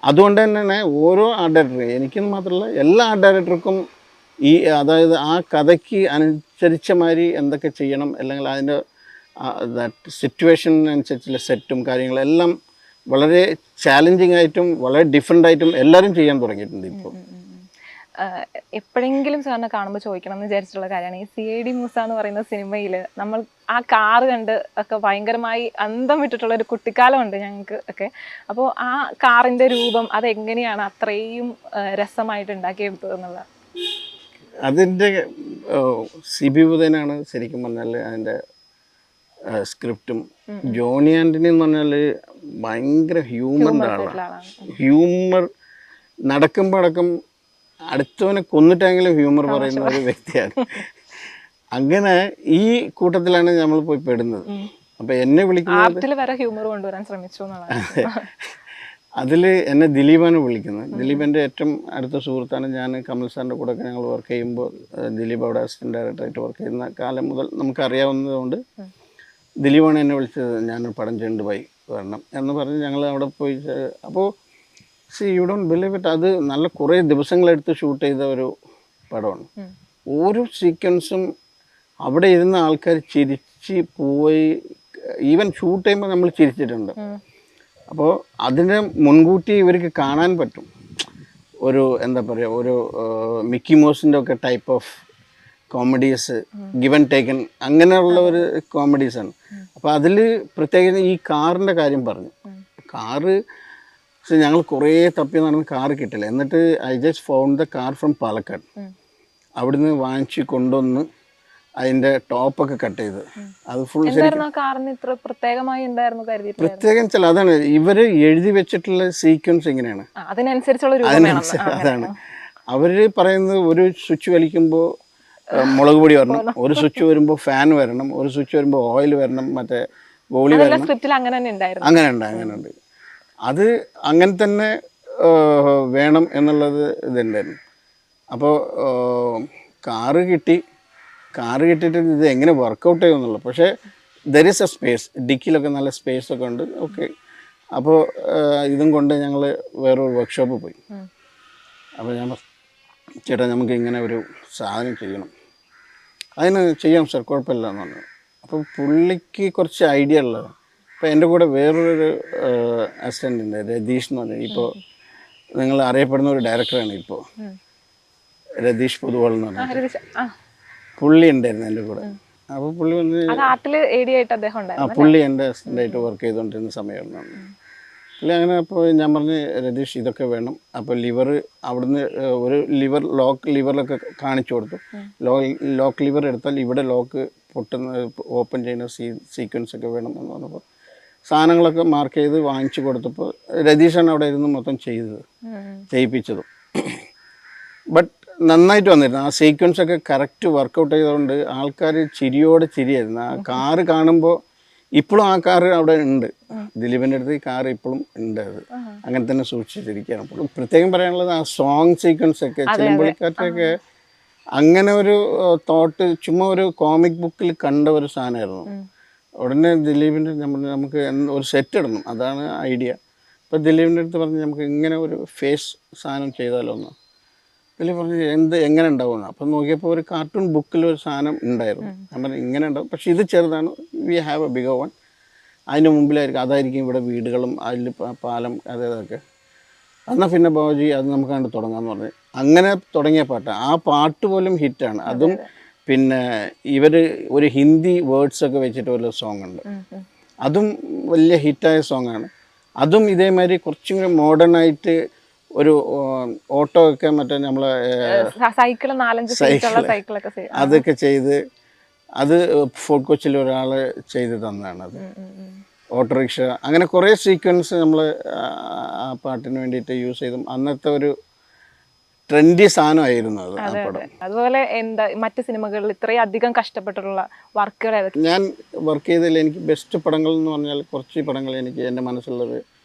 അതുകൊണ്ട് തന്നെ ഓരോ ആർട്ട് ഡയറക്ടർ, എനിക്കെന്ന് മാത്രമല്ല എല്ലാ ആർട്ട് ഡയറക്ടർക്കും അതായത് ആ കഥയ്ക്ക് അനുസരിച്ച മാതിരി എന്തൊക്കെ ചെയ്യണം, അല്ലെങ്കിൽ അതിൻ്റെ സിറ്റുവേഷനനുസരിച്ചുള്ള സെറ്റും കാര്യങ്ങളെല്ലാം വളരെ ചാലഞ്ചിങ് ആയിട്ടും വളരെ ഡിഫറെൻ്റ് ആയിട്ടും എല്ലാവരും ചെയ്യാൻ തുടങ്ങിയിട്ടുണ്ട് ഇപ്പോൾ. എപ്പോഴെങ്കിലും സാറിനെ കാണുമ്പോൾ ചോദിക്കണം എന്ന് വിചാരിച്ചിട്ടുള്ള കാര്യമാണ്, ഈ CID മൂസ എന്ന് പറയുന്ന സിനിമയിൽ നമ്മൾ ആ കാറ് കണ്ട് ഒക്കെ ഭയങ്കരമായി അന്തം വിട്ടിട്ടുള്ള ഒരു കുട്ടിക്കാലമുണ്ട് ഞങ്ങൾക്ക് ഒക്കെ. അപ്പോൾ ആ കാറിൻ്റെ രൂപം അതെങ്ങനെയാണ് അത്രയും രസമായിട്ട് ഉണ്ടാക്കിയെടുത്തത് എന്നുള്ളത്? അതിൻ്റെ CB ഉദയനാണ് ശരിക്കും പറഞ്ഞാൽ അതിൻ്റെ സ്ക്രിപ്റ്റും. ജോണി ആൻ്റണി എന്ന് പറഞ്ഞാൽ ഭയങ്കര ഹ്യൂമറിൻ്റെ ആളാണ്. ഹ്യൂമർ നടക്കുമ്പോൾ അടക്കം അടുത്തവനെ കൊന്നിട്ടെങ്കിലും ഹ്യൂമർ പറയുന്ന ഒരു വ്യക്തിയാണ്. അങ്ങനെ ഈ കൂട്ടത്തിലാണ് നമ്മൾ പോയി പെടുന്നത്. അപ്പം എന്നെ വിളിക്കുന്നത് ഹ്യൂമർ കൊണ്ടുവരാൻ ശ്രമിച്ചു. അതിൽ എന്നെ ദിലീപാണ് വിളിക്കുന്നത്. ദിലീപിൻ്റെ ഏറ്റവും അടുത്ത സുഹൃത്താണ്. ഞാൻ കമൽ സാറിൻ്റെ കൂടെ ഒക്കെ ഞങ്ങൾ വർക്ക് ചെയ്യുമ്പോൾ ദിലീപ് അവിടെ അസിസ്റ്റൻ്റ് ഡയറക്ടറായിട്ട് വർക്ക് ചെയ്യുന്ന കാലം മുതൽ നമുക്കറിയാവുന്നതുകൊണ്ട് ദിലീപാണ് എന്നെ വിളിച്ചത്, ഞാനൊരു പടം ചെയ്യുന്നുണ്ട്, ബൈ വരണം എന്ന് പറഞ്ഞ് ഞങ്ങൾ അവിടെ പോയി. അപ്പോൾ യു ഡോണ്ട് ബിലീവ് ഇറ്റ്, അത് നല്ല കുറേ ദിവസങ്ങളെടുത്ത് ഷൂട്ട് ചെയ്ത ഒരു പടമാണ്. ഓരോ സീക്വൻസും അവിടെ ഇരുന്ന ആൾക്കാർ ചിരിച്ച് പോയി. ഈവൻ ഷൂട്ട് ചെയ്യുമ്പോൾ നമ്മൾ ചിരിച്ചിട്ടുണ്ട്. അപ്പോൾ അതിനെ മുൻകൂട്ടി ഇവർക്ക് കാണാൻ പറ്റും. ഒരു എന്താ പറയുക, ഒരു മിക്കി മൗസിൻ്റെ ഒക്കെ type of comedies, given taken, അങ്ങനെയുള്ള ഒരു കോമഡീസാണ്. അപ്പോൾ അതിൽ പ്രത്യേകിച്ച് ഈ കാറിൻ്റെ കാര്യം പറഞ്ഞു. കാറ് ഞങ്ങൾ കുറേ തപ്പി നടന്ന് കാറ് കിട്ടില്ല. എന്നിട്ട് I just found the car from Palakkad. അവിടുന്ന് വാങ്ങിച്ച് കൊണ്ടുവന്ന് അതിൻ്റെ ടോപ്പൊക്കെ കട്ട് ചെയ്ത് അത് ഫുൾ പ്രത്യേകം ചില അതാണ് ഇവർ എഴുതി വെച്ചിട്ടുള്ള സീക്വൻസ് ഇങ്ങനെയാണ്. അതാണ് അവർ പറയുന്നത്. ഒരു സ്വിച്ച് വലിക്കുമ്പോൾ മുളക് പൊടി വരണം, ഒരു സ്വിച്ച് വരുമ്പോൾ ഫാൻ വരണം, ഒരു സ്വിച്ച് വരുമ്പോൾ ഓയിൽ വരണം, മറ്റേ ബോളി വരണം. അങ്ങനെ ഉണ്ട്. അത് അങ്ങനെ തന്നെ വേണം എന്നുള്ളത് ഇതുണ്ടായിരുന്നു. അപ്പോൾ കാറ് കിട്ടിയിട്ട് ഇത് എങ്ങനെ വർക്കൗട്ട് ചെയ്യുമെന്നുള്ളത്. പക്ഷേ ദർ ഈസ് എ സ്പേസ്, ഡിക്കിലൊക്കെ നല്ല സ്പേസൊക്കെ ഉണ്ട്. ഓക്കെ. അപ്പോൾ ഇതും കൊണ്ട് ഞങ്ങൾ വേറൊരു വർക്ക്ഷോപ്പിൽ പോയി. അപ്പോൾ ഞാൻ ചേട്ടാ നമുക്ക് ഇങ്ങനെ ഒരു സാധനം ചെയ്യണം, അതിന് ചെയ്യാം സാർ, കുഴപ്പമില്ല എന്ന് പറഞ്ഞു. അപ്പോൾ പുള്ളിക്ക് കുറച്ച് ഐഡിയ ഉള്ളത്. അപ്പോൾ എൻ്റെ കൂടെ വേറൊരു അസിസ്റ്റൻ്റ് ഉണ്ട്, രതീഷ് എന്ന് പറഞ്ഞാൽ. ഇപ്പോൾ നിങ്ങൾ അറിയപ്പെടുന്ന ഒരു ഡയറക്ടറാണ് ഇപ്പോൾ, രതീഷ് പൊതുവാൾ എന്ന് പറഞ്ഞാൽ. പുള്ളി ഉണ്ടായിരുന്നു എൻ്റെ കൂടെ. അപ്പോൾ പുള്ളി വന്ന് പുള്ളി എൻ്റെ അസിസ്റ്റൻ്റായിട്ട് വർക്ക് ചെയ്തുകൊണ്ടിരുന്ന സമയമായിരുന്നു. പുള്ളി അങ്ങനെ. അപ്പോൾ ഞാൻ പറഞ്ഞ് രതീഷ് ഇതൊക്കെ വേണം. അപ്പോൾ ലിവർ അവിടുന്ന് ഒരു ലോക്ക് ലിവറിലൊക്കെ കാണിച്ചു കൊടുത്തു. ലോക്ക് ലിവർ എടുത്താൽ ഇവിടെ ലോക്ക് പൊട്ടുന്ന ഓപ്പൺ ചെയ്യുന്ന സീക്വൻസ് ഒക്കെ വേണം എന്ന് പറഞ്ഞപ്പോൾ സാധനങ്ങളൊക്കെ മാർക്ക് ചെയ്ത് വാങ്ങിച്ചു കൊടുത്തപ്പോൾ രതീഷാണ് അവിടെ ഇരുന്ന് മൊത്തം ചെയ്യിപ്പിച്ചതും. ബട്ട് നന്നായിട്ട് വന്നിരുന്നു. ആ സീക്വൻസ് ഒക്കെ കറക്റ്റ് വർക്കൗട്ട് ചെയ്തുകൊണ്ട് ആൾക്കാർ ചിരിയായിരുന്നു. ആ കാറ് കാണുമ്പോൾ ഇപ്പോഴും ആ കാറ് അവിടെ ഉണ്ട്. ദിലീപിൻ്റെ അടുത്ത് ഈ കാറ് ഇപ്പോഴും ഉണ്ട്. അത് അങ്ങനെ തന്നെ സൂക്ഷിച്ചിരിക്കുകയാണ്. പ്രത്യേകം പറയാനുള്ളത് ആ സോങ് സീക്വൻസ് ഒക്കെ ചിലമ്പൊളിക്കാറ്റൊക്കെ അങ്ങനെ ഒരു തോട്ട് ചുമ്മാ ഒരു കോമിക് ബുക്കിൽ കണ്ട ഒരു സാധനമായിരുന്നു. ഉടനെ ദിലീപിൻ്റെ നമുക്ക് ഒരു സെറ്റ് ഇടണം, അതാണ് ഐഡിയ. അപ്പോൾ ദിലീപിൻ്റെ അടുത്ത് പറഞ്ഞ് നമുക്ക് ഇങ്ങനെ ഒരു ഫേസ് സാധനം ചെയ്താലോ എന്ന്. ദിലീപ് പറഞ്ഞ് എങ്ങനെ ഉണ്ടാവുമെന്ന്. അപ്പം നോക്കിയപ്പോൾ ഒരു കാർട്ടൂൺ ബുക്കിൽ ഒരു സാധനം ഉണ്ടായിരുന്നു. ഞാൻ പറഞ്ഞു ഇങ്ങനെ ഉണ്ടാവും, പക്ഷേ ഇത് ചെറുതാണ്, we have A bigger one. അതിൻ്റെ മുമ്പിലായിരിക്കും, അതായിരിക്കും ഇവിടെ വീടുകളും അതിൽ പാലം അതേതൊക്കെ. എന്നാൽ പിന്നെ ബാബുജി അത് നമുക്ക് കണ്ട് തുടങ്ങാമെന്ന് പറഞ്ഞു. അങ്ങനെ തുടങ്ങിയ പാട്ടാണ്. ആ പാട്ട് പോലും ഹിറ്റാണ്. അതും പിന്നെ ഇവർ ഒരു ഹിന്ദി വേർഡ്സൊക്കെ വെച്ചിട്ട് ഒരു സോങ് ഉണ്ട്, അതും വലിയ ഹിറ്റായ സോങ്ങാണ്. അതും ഇതേമാതിരി കുറച്ചും കൂടി മോഡേൺ ആയിട്ട് ഒരു ഓട്ടോ ഒക്കെ മറ്റേ നമ്മളെ അതൊക്കെ ചെയ്ത് അത് ഫോർട്ട് കൊച്ചിയിൽ ഒരാൾ ചെയ്ത് തന്നതാണ്. അത് ഓട്ടോറിക്ഷ അങ്ങനെ കുറേ സീക്വൻസ് നമ്മൾ ആ പാട്ടിന് വേണ്ടിയിട്ട് യൂസ് ചെയ്തു. അന്നത്തെ ഒരു ട്രെൻഡി സാധനമായിരുന്നു അത് ആ പടം. അതുപോലെ എന്താ മറ്റ് സിനിമകളിൽ ഇത്രയും അധികം കഷ്ടപ്പെട്ടിട്ടുള്ള വർക്കുകൾ ഞാൻ വർക്ക് ചെയ്തതിൽ എനിക്ക് ബെസ്റ്റ് പടങ്ങൾ എന്ന് പറഞ്ഞാൽ കുറച്ച് പടങ്ങൾ എനിക്ക് എൻ്റെ മനസ്സിലുള്ളത്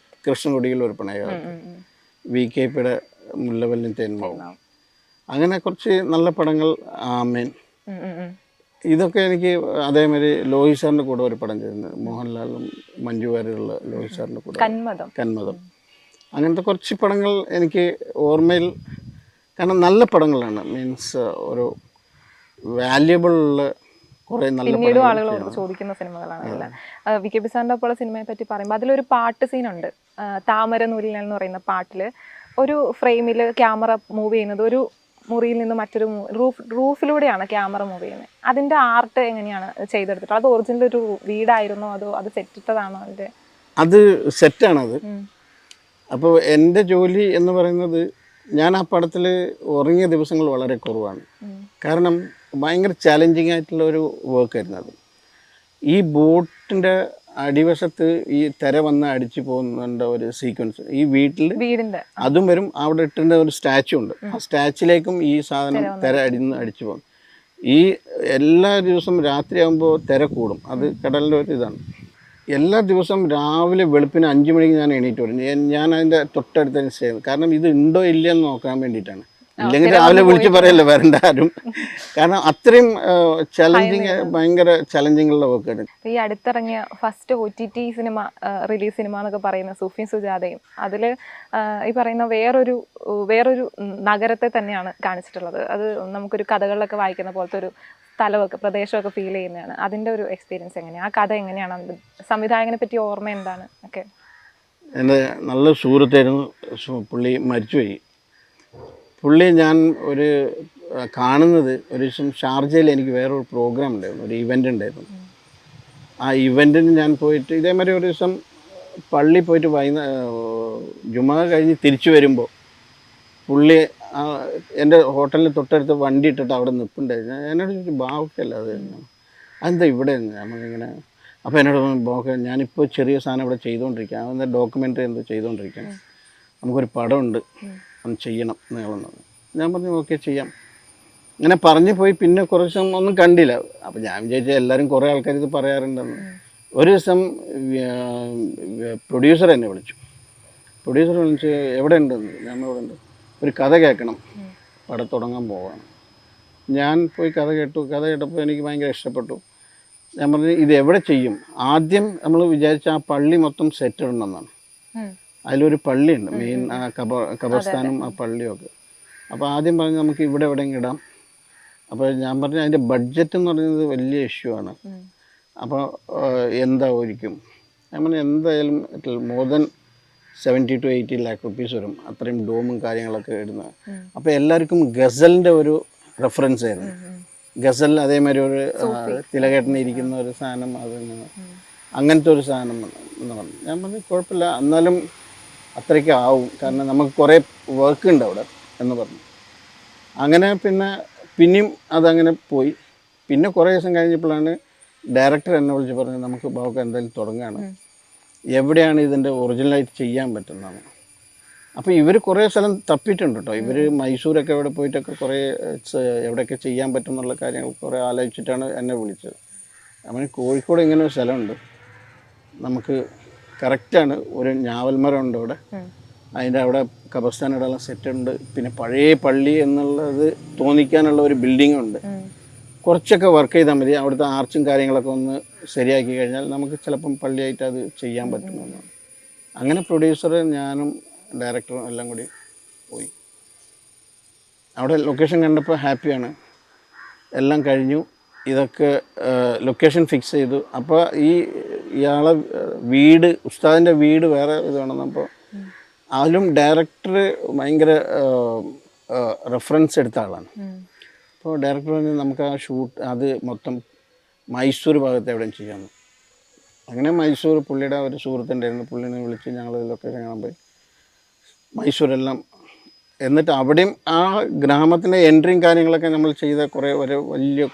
കൃഷ്ണകുടിയിൽ ഒരു പ്രണയമാണ്, VKPയുടെ മുല്ലവല്ലിൻ തേന്മാവും, അങ്ങനെ കുറച്ച് നല്ല പടങ്ങൾ, ആമേൻ, ഇതൊക്കെ എനിക്ക്. അതേമാതിരി ലോഹി സാറിൻ്റെ കൂടെ ഒരു പടം ചെയ്തിരുന്നത്, മോഹൻലാലും മഞ്ജു വാര്യരുള്ള ലോഹി സാറിൻ്റെ കൂടെ കന്മദം. അങ്ങനത്തെ കുറച്ച് പടങ്ങൾ എനിക്ക് ഓർമ്മയിൽ, കാരണം നല്ല പടങ്ങളാണ്. മീൻസ് ഒരു വാല്യുബിൾ ഉള്ള കുറേ നല്ല പിന്നീടും ആളുകൾ ചോദിക്കുന്ന സിനിമകളാണ് എല്ലാം. VKP സാറിൻ്റെ ഒപ്പമുള്ള സിനിമയെ പറ്റി പറയുമ്പോൾ അതിലൊരു പാട്ട് സീനുണ്ട്, താമര നൂലിൽ എന്ന് പറയുന്ന പാട്ടിൽ ഒരു ഫ്രെയിമിൽ ക്യാമറ മൂവ് ചെയ്യുന്നത് ഒരു മുറിയിൽ നിന്ന് മറ്റൊരു റൂഫിലൂടെയാണ് ക്യാമറ മൂവ് ചെയ്യുന്നത്. അതിൻ്റെ ആർട്ട് എങ്ങനെയാണ് ചെയ്തെടുത്തിട്ട്? അത് ഒറിജിനൽ ഒരു വീടായിരുന്നോ അതോ അത് സെറ്റിട്ടതാണോ? അതിൻ്റെ അത് സെറ്റാണത്. അപ്പോൾ എൻ്റെ ജോലി എന്ന് പറയുന്നത്, ഞാൻ ആ പടത്തിൽ ഉറങ്ങിയ ദിവസങ്ങൾ വളരെ കുറവാണ്. കാരണം ഭയങ്കര ചാലഞ്ചിങ് ആയിട്ടുള്ള ഒരു വർക്കായിരുന്നു അത്. ഈ ബോട്ടിൻ്റെ അടിവശത്ത് ഈ തിര വന്ന് അടിച്ചു പോകുന്നുണ്ട് ഒരു സീക്വൻസ്. ഈ വീടിൻ്റെ അതും വരും. അവിടെ ഇട്ടിൻ്റെ ഒരു സ്റ്റാച്ചു ഉണ്ട്, ആ സ്റ്റാച്ചിലേക്കും ഈ സാധനം തിര അടിച്ചു പോകും. ഈ എല്ലാ ദിവസവും രാത്രിയാകുമ്പോൾ തിര കൂടും. അത് കടലിൻ്റെ ഒരു ഇതാണ്. എല്ലാ ദിവസവും രാവിലെ വെളുപ്പിന് 5 മണിക്ക് ഞാൻ എണീറ്റ് വരും. ഞാൻ അതിൻ്റെ തൊട്ടടുത്ത് ചെയ്യുന്നത്. കാരണം ഇത് ഉണ്ടോ ഇല്ലയെന്ന് നോക്കാൻ വേണ്ടിയിട്ടാണ്. ഇല്ലെങ്കിൽ രാവിലെ വിളിച്ച് പറയല്ലോ വരണ്ട ആരും. കാരണം അത്രയും ചലഞ്ചിങ്, ഭയങ്കര ചലഞ്ചിങ് ഉള്ള വർക്കാണ്. ഈ അടുത്തിറങ്ങിയ first OTT cinema release cinema എന്നൊക്കെ പറയുന്ന സൂഫിയും സുജാതയും, അതിൽ ഈ പറയുന്ന വേറൊരു നഗരത്തെ തന്നെയാണ് കാണിച്ചിട്ടുള്ളത്. അത് നമുക്കൊരു കഥകളിലൊക്കെ വായിക്കുന്ന പോലത്തെ ഒരു സ്ഥലമൊക്കെ പ്രദേശമൊക്കെ ഫീൽ ചെയ്യുന്നതാണ്. അതിൻ്റെ ഒരു എക്സ്പീരിയൻസ് എങ്ങനെയാണ്? ആ കഥ എങ്ങനെയാണ്? സംവിധായകനെ പറ്റി ഓർമ്മ എന്താണ് ഒക്കെ? എൻ്റെ നല്ല സുഹൃത്തായിരുന്നു, പുള്ളി മരിച്ചുപോയി. പുള്ളി ഞാൻ ഒരു കാണുന്നത് ഒരു ദിവസം ഷാർജയിൽ എനിക്ക് വേറൊരു പ്രോഗ്രാം ഉണ്ടായിരുന്നു, ഒരു ഇവൻ്റ് ഉണ്ടായിരുന്നു. ആ ഇവൻറ്റിന് ഞാൻ പോയിട്ട് ഇതേമാതിരി ഒരു ദിവസം പള്ളി പോയിട്ട് ജുമാ കഴിഞ്ഞ് തിരിച്ചു വരുമ്പോൾ പുള്ളി എൻ്റെ ഹോട്ടലിൽ തൊട്ടടുത്ത് വണ്ടി ഇട്ടിട്ട് അവിടെ നിൽപ്പുണ്ടായിരുന്നു. എന്നോട് ചോദിച്ചു ബാവക്കല്ല അത് അതെന്താ ഇവിടെ നമ്മളിങ്ങനെ. അപ്പോൾ എന്നോട് ബാവക്ക ഞാനിപ്പോൾ ചെറിയ സാധനം ഇവിടെ ചെയ്തുകൊണ്ടിരിക്കുക, അതെന്താ ഡോക്യുമെൻ്ററി എന്തോ ചെയ്തുകൊണ്ടിരിക്കുകയാണ്, നമുക്കൊരു പടമുണ്ട് ഒന്ന് ചെയ്യണം നീളുന്നത്. ഞാൻ പറഞ്ഞു ഓക്കെ ചെയ്യാം. അങ്ങനെ പറഞ്ഞു പോയി. പിന്നെ കുറച്ച് ദിവസം ഒന്നും കണ്ടില്ല. അപ്പോൾ ഞാൻ വിചാരിച്ചാൽ എല്ലാവരും കുറേ ആൾക്കാർ ഇത് പറയാറുണ്ടെന്ന്. ഒരു ദിവസം പ്രൊഡ്യൂസർ എന്നെ വിളിച്ചു. പ്രൊഡ്യൂസർ വിളിച്ച് എവിടെ ഉണ്ടെന്ന്. ഞാൻ ഇവിടെ ഉണ്ട്, ഒരു കഥ കേൾക്കണം, പടം തുടങ്ങാൻ പോവാണ്. ഞാൻ പോയി കഥ കേട്ടു. കഥ കേട്ടപ്പോൾ എനിക്ക് ഭയങ്കര ഇഷ്ടപ്പെട്ടു. ഞാൻ പറഞ്ഞു ഇത് എവിടെ ചെയ്യും. ആദ്യം നമ്മൾ വിചാരിച്ച ആ പള്ളി മൊത്തം സെറ്റ് ഇടണമെന്നാണ്. അതിലൊരു പള്ളിയുണ്ട് മെയിൻ, ആ ഖബർസ്ഥാനും ആ പള്ളിയൊക്കെ. അപ്പോൾ ആദ്യം പറഞ്ഞ് നമുക്ക് ഇവിടെ എവിടെയെങ്കിലും ഇടാം. അപ്പോൾ ഞാൻ പറഞ്ഞു അതിൻ്റെ ബഡ്ജറ്റ് എന്ന് പറയുന്നത് വലിയ ഇഷ്യൂ ആണ്. അപ്പോൾ എന്തായിരിക്കും. ഞാൻ പറഞ്ഞു എന്തായാലും more than 70 to 80 lakh rupees വരും, അത്രയും ഡോമും കാര്യങ്ങളൊക്കെ ഇടുന്നത്. അപ്പോൾ എല്ലാവർക്കും ഗസലിൻ്റെ ഒരു റെഫറൻസ് ആയിരുന്നു. ഗസൽ അതേമാതിരി ഒരു തിലകേട്ടന് ഇരിക്കുന്ന ഒരു സാധനം, അത് അങ്ങനത്തെ ഒരു സാധനം എന്ന് പറഞ്ഞു. ഞാൻ പറഞ്ഞു കുഴപ്പമില്ല, എന്നാലും അത്രയ്ക്ക് ആവും, കാരണം നമുക്ക് കുറേ വർക്ക് ഉണ്ട് അവിടെ എന്ന് പറഞ്ഞു. അങ്ങനെ പിന്നെയും അതങ്ങനെ പോയി. പിന്നെ കുറേ ദിവസം കഴിഞ്ഞപ്പോഴാണ് ഡയറക്ടർ എന്നെ വിളിച്ച് പറഞ്ഞത് നമുക്ക് ബാവക്ക എന്തായാലും തുടങ്ങുകയാണ്, എവിടെയാണ് ഇതിൻ്റെ ഒറിജിനലായിട്ട് ചെയ്യാൻ പറ്റുന്നതാണ്. അപ്പോൾ ഇവർ കുറേ സ്ഥലം തപ്പിയിട്ടുണ്ട് കേട്ടോ. ഇവർ മൈസൂരൊക്കെ അവിടെ പോയിട്ടൊക്കെ കുറേ എവിടെയൊക്കെ ചെയ്യാൻ പറ്റും എന്നുള്ള കാര്യങ്ങൾ കുറേ ആലോചിച്ചിട്ടാണ് എന്നെ വിളിച്ചത്. അങ്ങനെ കോഴിക്കോട് ഇങ്ങനെ ഒരു സ്ഥലമുണ്ട്, നമുക്ക് കറക്റ്റാണ്, ഒരു ഞാവൽമരം ഉണ്ട് അവിടെ, അതിൻ്റെ അവിടെ ഖബർസ്ഥാൻ ഇടാനുള്ള സെറ്റുണ്ട്, പിന്നെ പഴയ പള്ളി എന്നുള്ളത് തോന്നിക്കാനുള്ള ഒരു ബിൽഡിംഗ് ഉണ്ട്. കുറച്ചൊക്കെ വർക്ക് ചെയ്താൽ മതി, അവിടുത്തെ ആർച്ചും കാര്യങ്ങളൊക്കെ ഒന്ന് ശരിയാക്കി കഴിഞ്ഞാൽ നമുക്ക് ചിലപ്പം പള്ളിയായിട്ട് അത് ചെയ്യാൻ പറ്റുമെന്നാണ്. അങ്ങനെ പ്രൊഡ്യൂസർ, ഞാനും ഡയറക്ടറും എല്ലാം കൂടി പോയി. അവിടെ ലൊക്കേഷൻ കണ്ടപ്പോൾ ഹാപ്പിയാണ്. എല്ലാം കഴിഞ്ഞു, ഇതൊക്കെ ലൊക്കേഷൻ ഫിക്സ് ചെയ്തു. അപ്പോൾ ഇയാളെ വീട്, ഉസ്താദിൻ്റെ വീട് വേറെ ഇത് വേണമെന്നപ്പോൾ അതിലും ഡയറക്ടർ ഭയങ്കര റെഫറൻസ് എടുത്ത ആളാണ്. അപ്പോൾ ഡയറക്ടർ പറഞ്ഞ് നമുക്ക് ആ ഷൂട്ട് അത് മൊത്തം മൈസൂർ ഭാഗത്ത് എവിടെയും ചെയ്യാമെന്ന്. അങ്ങനെ മൈസൂർ പുള്ളിയുടെ ഒരു സുഹൃത്തുണ്ടായിരുന്നു, പുള്ളിനെ വിളിച്ച് ഞങ്ങൾ ലൊക്കേഷൻ കാണാൻ പോയി മൈസൂരെല്ലാം. എന്നിട്ട് അവിടെയും ആ ഗ്രാമത്തിൻ്റെ എൻട്രിയും കാര്യങ്ങളൊക്കെ നമ്മൾ ചെയ്ത കുറേ ഒരു വലിയ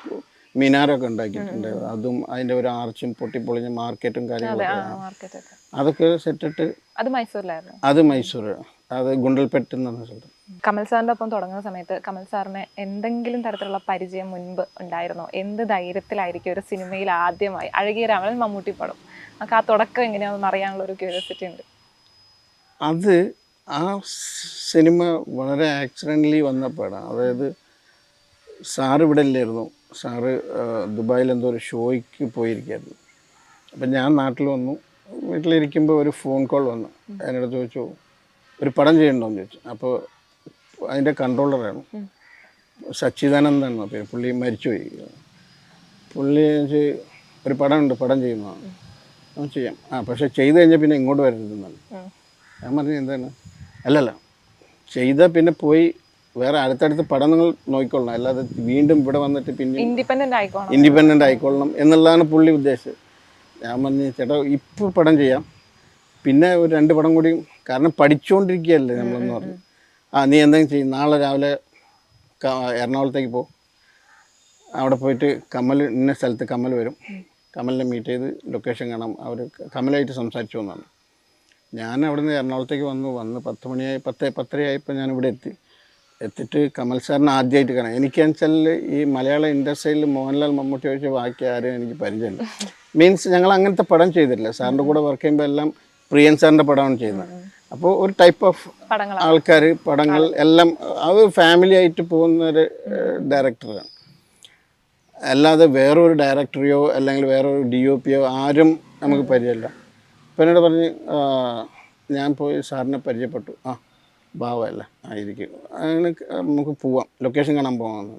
മിനാരൊക്കെ ഉണ്ടാക്കിയിട്ടുണ്ട്. അതും അതിൻ്റെ ഒരു ആർച്ചും പൊട്ടിപ്പൊളിഞ്ഞ മാർക്കറ്റും കാര്യങ്ങളൊക്കെ അതൊക്കെ സെറ്റിട്ട്. അത് മൈസൂരിലായിരുന്നു. അത് മൈസൂർ, അത് ഗുണ്ടൽപെട്ട് എന്ന് പറഞ്ഞ സ്ഥലത്ത്. കമൽ സാറിൻ്റെ ഒപ്പം തുടങ്ങുന്ന സമയത്ത് കമൽ സാറിന് എന്തെങ്കിലും തരത്തിലുള്ള പരിചയം മുൻപ് ഉണ്ടായിരുന്നോ? എന്ത് ധൈര്യത്തിലായിരിക്കും ഒരു സിനിമയിൽ ആദ്യമായി അഴകിയ രാമൻ മമ്മൂട്ടി പടം, നമുക്ക് ആ തുടക്കം എങ്ങനെയാണെന്ന് അറിയാനുള്ള ഒരു ക്യൂരിയോസിറ്റി ഉണ്ട്. അത് ആ സിനിമ വളരെ ആക്സിഡൻ്റലി വന്നപ്പോഴാണ്. അതായത് സാറ് ഇവിടെ ഇല്ലായിരുന്നു, സാറ് ദുബായിൽ എന്തോ ഒരു ഷോയ്ക്ക് പോയിരിക്കുകയായിരുന്നു. അപ്പം ഞാൻ നാട്ടിൽ വന്നു. വീട്ടിലിരിക്കുമ്പോൾ ഒരു ഫോൺ കോൾ വന്നു. എന്നോട് ചോദിച്ചു ഒരു പടം ചെയ്യണ്ടോയെന്ന് ചോദിച്ചു. അപ്പോൾ അതിൻ്റെ കൺട്രോളറാണ് സച്ചിദാനന്ദൻ എന്ന പേര്, പുള്ളി മരിച്ചുപോയി. പുള്ളി ഒരു പടമുണ്ട്, പടം ചെയ്യുന്നതാണ്, അത് ചെയ്യാം. പക്ഷേ ചെയ്ത് കഴിഞ്ഞാൽ പിന്നെ ഇങ്ങോട്ട് വരരുതെന്നാണ്. ഞാൻ പറഞ്ഞു എന്താണ്, അല്ലല്ല ചെയ്താൽ പിന്നെ പോയി വേറെ അടുത്തടുത്ത് പടം നിങ്ങൾ നോക്കിക്കൊള്ളണം, അല്ലാതെ വീണ്ടും ഇവിടെ വന്നിട്ട് പിന്നെ ഇൻഡിപെൻഡൻ്റ് ആയിക്കൊള്ളണം എന്നുള്ളതാണ് പുള്ളി ഉദ്ദേശിച്ചത്. ഞാൻ പറഞ്ഞു ചേട്ടാ ഇപ്പോൾ പടം ചെയ്യാം, പിന്നെ ഒരു 2 പടം കൂടി, കാരണം പഠിച്ചുകൊണ്ടിരിക്കുകയല്ലേ നമ്മളെന്ന് പറഞ്ഞു. നീ എന്തെങ്കിലും ചെയ്യും, നാളെ രാവിലെ എറണാകുളത്തേക്ക് പോകും, അവിടെ പോയിട്ട് ഇന്ന സ്ഥലത്ത് കമൽ വരും, കമലിനെ മീറ്റ് ചെയ്ത് ലൊക്കേഷൻ കാണാം, അവർ കമലായിട്ട് സംസാരിച്ചു എന്നാണ്. ഞാൻ അവിടെ നിന്ന് എറണാകുളത്തേക്ക് വന്ന് 10 മണിയായി, 10:30 ഞാനിവിടെ എത്തിയിട്ട് കമൽ സാറിനെ ആദ്യമായിട്ട് കാണാം. എനിക്കെന്ന് വെച്ചാൽ ഈ മലയാള ഇൻഡസ്ട്രിയിൽ മോഹൻലാൽ മമ്മൂട്ടി ഒഴിച്ച് ബാക്കി ആരും എനിക്ക് പരിചയമില്ല. മീൻസ് ഞങ്ങൾ അങ്ങനത്തെ പടം ചെയ്തിട്ടില്ല. സാറിൻ്റെ കൂടെ വർക്ക് ചെയ്യുമ്പോൾ എല്ലാം പ്രിയൻ സാറിൻ്റെ പടമാണ് ചെയ്യുന്നത്. അപ്പോൾ ഒരു ടൈപ്പ് ഓഫ് ആൾക്കാർ, പടങ്ങൾ എല്ലാം അത് ഫാമിലി ആയിട്ട് പോകുന്ന ഒരു ഡയറക്ടറാണ്. അല്ലാതെ വേറൊരു ഡയറക്ടറെയോ അല്ലെങ്കിൽ വേറൊരു DOP ആരും നമുക്ക് പരിചയമില്ല. അപ്പോൾ എന്നോട് പറഞ്ഞ് ഞാൻ പോയി സാറിനെ പരിചയപ്പെട്ടു. ഭാവമല്ല ആയിരിക്കും, അങ്ങനെ നമുക്ക് പോവാം, ലൊക്കേഷൻ കാണാൻ പോകാമെന്ന്.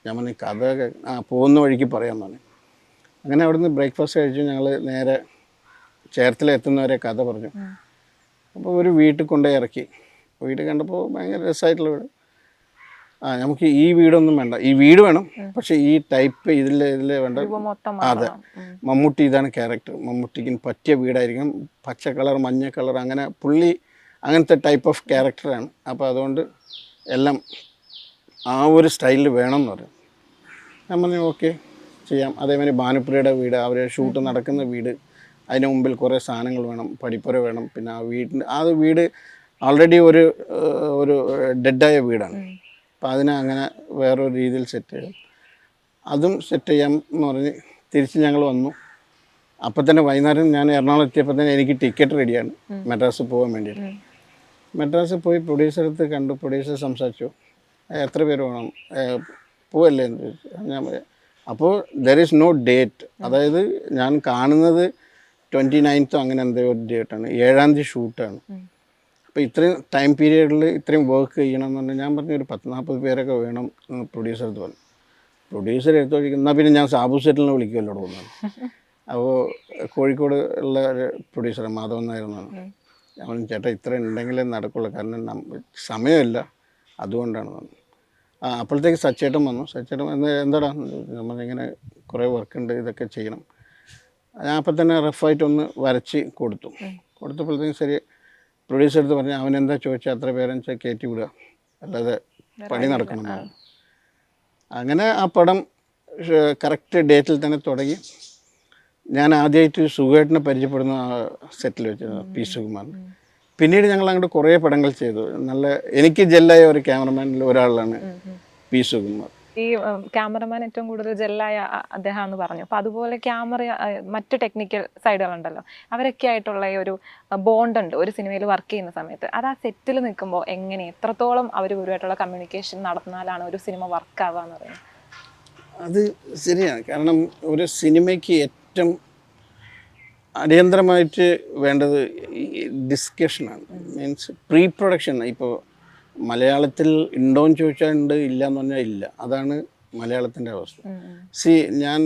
ഞാൻ പറഞ്ഞു കഥ പോകുന്ന വഴിക്ക് പറയാൻ പറഞ്ഞു. അങ്ങനെ അവിടുന്ന് ബ്രേക്ക്ഫാസ്റ്റ് കഴിച്ചു. ഞങ്ങൾ നേരെ ചേർത്തലെത്തുന്നവരെ കഥ പറഞ്ഞു. അപ്പോൾ ഒരു വീട്ടിൽ കൊണ്ടുപോയി ഇറക്കി. വീട്ടിൽ കണ്ടപ്പോൾ ഭയങ്കര രസമായിട്ടുള്ള വീട്. നമുക്ക് ഈ വീടൊന്നും വേണ്ട, ഈ വീട് വേണം, പക്ഷേ ഈ ടൈപ്പ് ഇതിൽ വേണ്ട. രൂപം മൊത്തം അതെ, മാറണം. മമ്മൂട്ടി ഇതാണ് ക്യാരക്ടർ, മമ്മൂട്ടിക്ക് പറ്റിയ വീടായിരിക്കണം, പച്ച കളർ മഞ്ഞ കളർ, അങ്ങനെ പുള്ളി അങ്ങനത്തെ ടൈപ്പ് ഓഫ് ക്യാരക്ടറാണ്. അപ്പോൾ അതുകൊണ്ട് എല്ലാം ആ ഒരു സ്റ്റൈലിൽ വേണം എന്ന് പറയും. ഞാൻ പറഞ്ഞു ഓക്കെ ചെയ്യാം. അതേമാതിരി ഭാനുപ്രിയയുടെ വീട്, അവർ ഷൂട്ട് നടക്കുന്ന വീട്, അതിന് മുമ്പിൽ കുറേ സാധനങ്ങൾ വേണം, പഠിപ്പുര വേണം. പിന്നെ ആ വീട് ഓൾറെഡി ഒരു ഡെഡായ വീടാണ്. അപ്പോൾ അതിനെ അങ്ങനെ വേറൊരു രീതിയിൽ സെറ്റ് ചെയ്യും. അതും സെറ്റ് ചെയ്യാം എന്ന് പറഞ്ഞ് തിരിച്ച് ഞങ്ങൾ വന്നു. അപ്പോൾ തന്നെ വൈകുന്നേരം ഞാൻ എറണാകുളം എത്തിയപ്പോൾ തന്നെ എനിക്ക് ടിക്കറ്റ് റെഡിയാണ് മദ്രാസിൽ പോകാൻ വേണ്ടിയിട്ട്. മദ്രാസിൽ പോയി പ്രൊഡ്യൂസറടുത്ത് കണ്ടു. പ്രൊഡ്യൂസർ സംസാരിച്ചു, എത്ര പേര് വേണം, പോവല്ലേ എന്ന് ചോദിച്ചു. ഞാൻ അപ്പോൾ ദർ ഈസ് നോ ഡേറ്റ്. അതായത് ഞാൻ കാണുന്നത് 29th അങ്ങനെ എന്തോ ഒരു ഡേറ്റാണ്, 7ാം തീയതി ഷൂട്ടാണ്. അപ്പോൾ ഇത്രയും ടൈം പീരീഡിൽ ഇത്രയും വർക്ക് ചെയ്യണം എന്ന് പറഞ്ഞാൽ ഞാൻ പറഞ്ഞു ഒരു 10-40 പേരൊക്കെ വേണം എന്ന് പ്രൊഡ്യൂസർ അടുത്ത് പറഞ്ഞു. പ്രൊഡ്യൂസർ എടുത്ത് ചോദിക്കും, എന്നാൽ പിന്നെ ഞാൻ സാബു സെറ്റിലിനെ വിളിക്കുമല്ലോ തോന്നുന്നു. അപ്പോൾ കോഴിക്കോട് ഉള്ള ഒരു പ്രൊഡ്യൂസർ മാധവൻ നായരെന്ന് പറഞ്ഞു. ഞാൻ പറഞ്ഞു ചേട്ടാ ഇത്ര ഉണ്ടെങ്കിലേ നടക്കുള്ളൂ, കാരണം സമയമില്ല, അതുകൊണ്ടാണ് പറഞ്ഞു. അപ്പോഴത്തേക്ക് സച്ചേട്ടൻ വന്നു. സച്ചേട്ടൻ എന്താടാ നമ്മൾ ഇങ്ങനെ കുറേ വർക്കുണ്ട്, ഇതൊക്കെ ചെയ്യണം. ഞാൻ അപ്പം തന്നെ റഫായിട്ടൊന്ന് വരച്ച് കൊടുത്തപ്പോഴത്തേക്കും ശരി. പ്രൊഡ്യൂസർ എടുത്ത് പറഞ്ഞു അവനെന്താ ചോദിച്ചാൽ അത്ര പേരെന്ന് വെച്ചാൽ കയറ്റി വിടുക, അല്ലാതെ പണി നടക്കണം. അങ്ങനെ ആ പടം കറക്റ്റ് ഡേറ്റിൽ തന്നെ തുടങ്ങി. ഞാൻ ആദ്യമായിട്ട് സുഖേട്ടനെ പരിചയപ്പെടുന്ന സെറ്റിൽ വെച്ചത് പി സുകുമാർ. പിന്നീട് ഞങ്ങൾ അങ്ങോട്ട് കുറേ പടങ്ങൾ ചെയ്തു. നല്ല എനിക്ക് ജെല്ലായ ഒരു ക്യാമറമാനിൽ ഒരാളാണ് പി സുകുമാർ. ഈ ക്യാമറമാൻ ഏറ്റവും കൂടുതൽ ജെല്ലായ അദ്ദേഹം എന്ന് പറഞ്ഞു. അപ്പോൾ അതുപോലെ ക്യാമറ മറ്റ് ടെക്നിക്കൽ സൈഡുകളുണ്ടല്ലോ, അവരൊക്കെ ആയിട്ടുള്ള ഈ ഒരു ബോണ്ട് ഉണ്ട് ഒരു സിനിമയിൽ വർക്ക് ചെയ്യുന്ന സമയത്ത്. അത് ആ സെറ്റിൽ നിൽക്കുമ്പോൾ എങ്ങനെ എത്രത്തോളം അവർ ഇവരുമായിട്ടുള്ള കമ്മ്യൂണിക്കേഷൻ നടന്നാലാണ് ഒരു സിനിമ വർക്കാവുക എന്ന് പറയുന്നത്? അത് ശരിയാണ്. കാരണം ഒരു സിനിമയ്ക്ക് ഏറ്റവും അടിയന്തരമായിട്ട് വേണ്ടത് ഡിസ്കഷനാണ്. Means pre production. ഇപ്പോൾ മലയാളത്തിൽ ഉണ്ടോയെന്ന് ചോദിച്ചാൽ ഉണ്ട്, ഇല്ല എന്ന് പറഞ്ഞാൽ ഇല്ല. അതാണ് മലയാളത്തിൻ്റെ അവസ്ഥ. ഞാൻ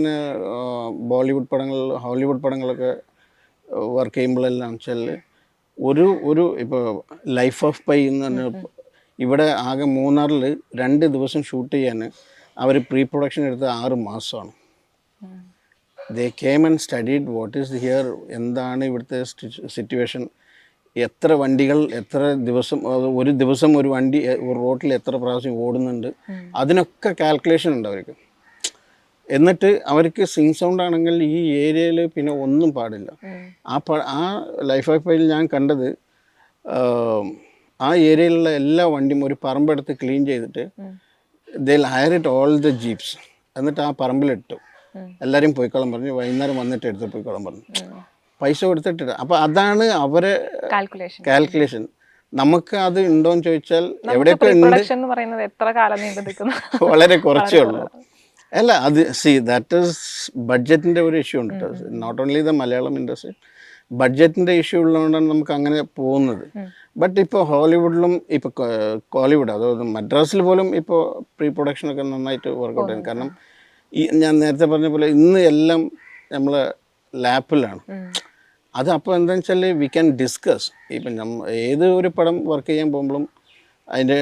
ബോളിവുഡ് പടങ്ങൾ, ഹോളിവുഡ് പടങ്ങളൊക്കെ വർക്ക് ചെയ്യുമ്പോഴെല്ലാം വെച്ചാൽ ഒരു ഇപ്പോൾ ലൈഫ് ഓഫ് പൈ എന്ന് പറഞ്ഞാൽ ഇവിടെ ആകെ മൂന്നാറിൽ 2 ദിവസം ഷൂട്ട് ചെയ്യാൻ അവർ പ്രീ പ്രൊഡക്ഷൻ എടുത്ത് 6 മാസമാണ്. They came and studied what is here, എന്താണ് ഇവിടുത്തെ സിറ്റുവേഷൻ, എത്ര വണ്ടികൾ എത്ര ദിവസം, ഒരു ദിവസം ഒരു വണ്ടി ഒരു റോട്ടിൽ എത്ര പ്രാവശ്യം ഓടുന്നുണ്ട്, അതിനൊക്കെ കാൽക്കുലേഷൻ ഉണ്ട് അവർക്ക്. എന്നിട്ട് അവർക്ക് സിങ് സൗണ്ട് ആണെങ്കിൽ ഈ ഏരിയയിൽ പിന്നെ ഒന്നും പാടില്ല. ആ ലൈഫ് ഓഫ് പൈയിൽ ഞാൻ കണ്ടത് ആ ഏരിയയിലുള്ള എല്ലാ വണ്ടിയും ഒരു പറമ്പെടുത്ത് ക്ലീൻ ചെയ്തിട്ട് they'll hire it all the jeeps, എന്നിട്ട് ആ പറമ്പിലിട്ടു എല്ലാവരും പോയിക്കോളം പറഞ്ഞു, വൈകുന്നേരം വന്നിട്ട് എടുത്തിട്ട് പോയിക്കോളം പറഞ്ഞു, പൈസ കൊടുത്തിട്ടില്ല. അപ്പോൾ അതാണ് അവരെ കാൽക്കുലേഷൻ. നമുക്ക് അത് ഉണ്ടോയെന്ന് ചോദിച്ചാൽ എവിടെയൊക്കെ ഉണ്ട്, വളരെ കുറച്ചേ ഉള്ളൂ. അല്ല അത് ദാറ്റ് ഈസ് ബഡ്ജറ്റിൻ്റെ ഒരു ഇഷ്യൂ ഉണ്ട്. Not only the Malayalam industry, ബഡ്ജറ്റിൻ്റെ ഇഷ്യൂ ഉള്ളതുകൊണ്ടാണ് നമുക്ക് അങ്ങനെ പോകുന്നത്. ബട്ട് ഇപ്പോൾ ഹോളിവുഡിലും ഇപ്പോൾ കോളിവുഡ്, അതായത് മദ്രാസിൽ പോലും ഇപ്പോൾ പ്രീ പ്രൊഡക്ഷനൊക്കെ നന്നായിട്ട് വർക്കൗട്ട് ചെയ്യും. കാരണം ഞാൻ നേരത്തെ പറഞ്ഞ പോലെ ഇന്ന് എല്ലാം നമ്മൾ ലാപ്പിലാണ്. അത് അപ്പോൾ എന്താണെന്ന് വെച്ചാൽ വി ക്യാൻ ഡിസ്കസ്. ഇപ്പം ഏത് ഒരു പടം വർക്ക് ചെയ്യാൻ പോകുമ്പോഴും അതിൻ്റെ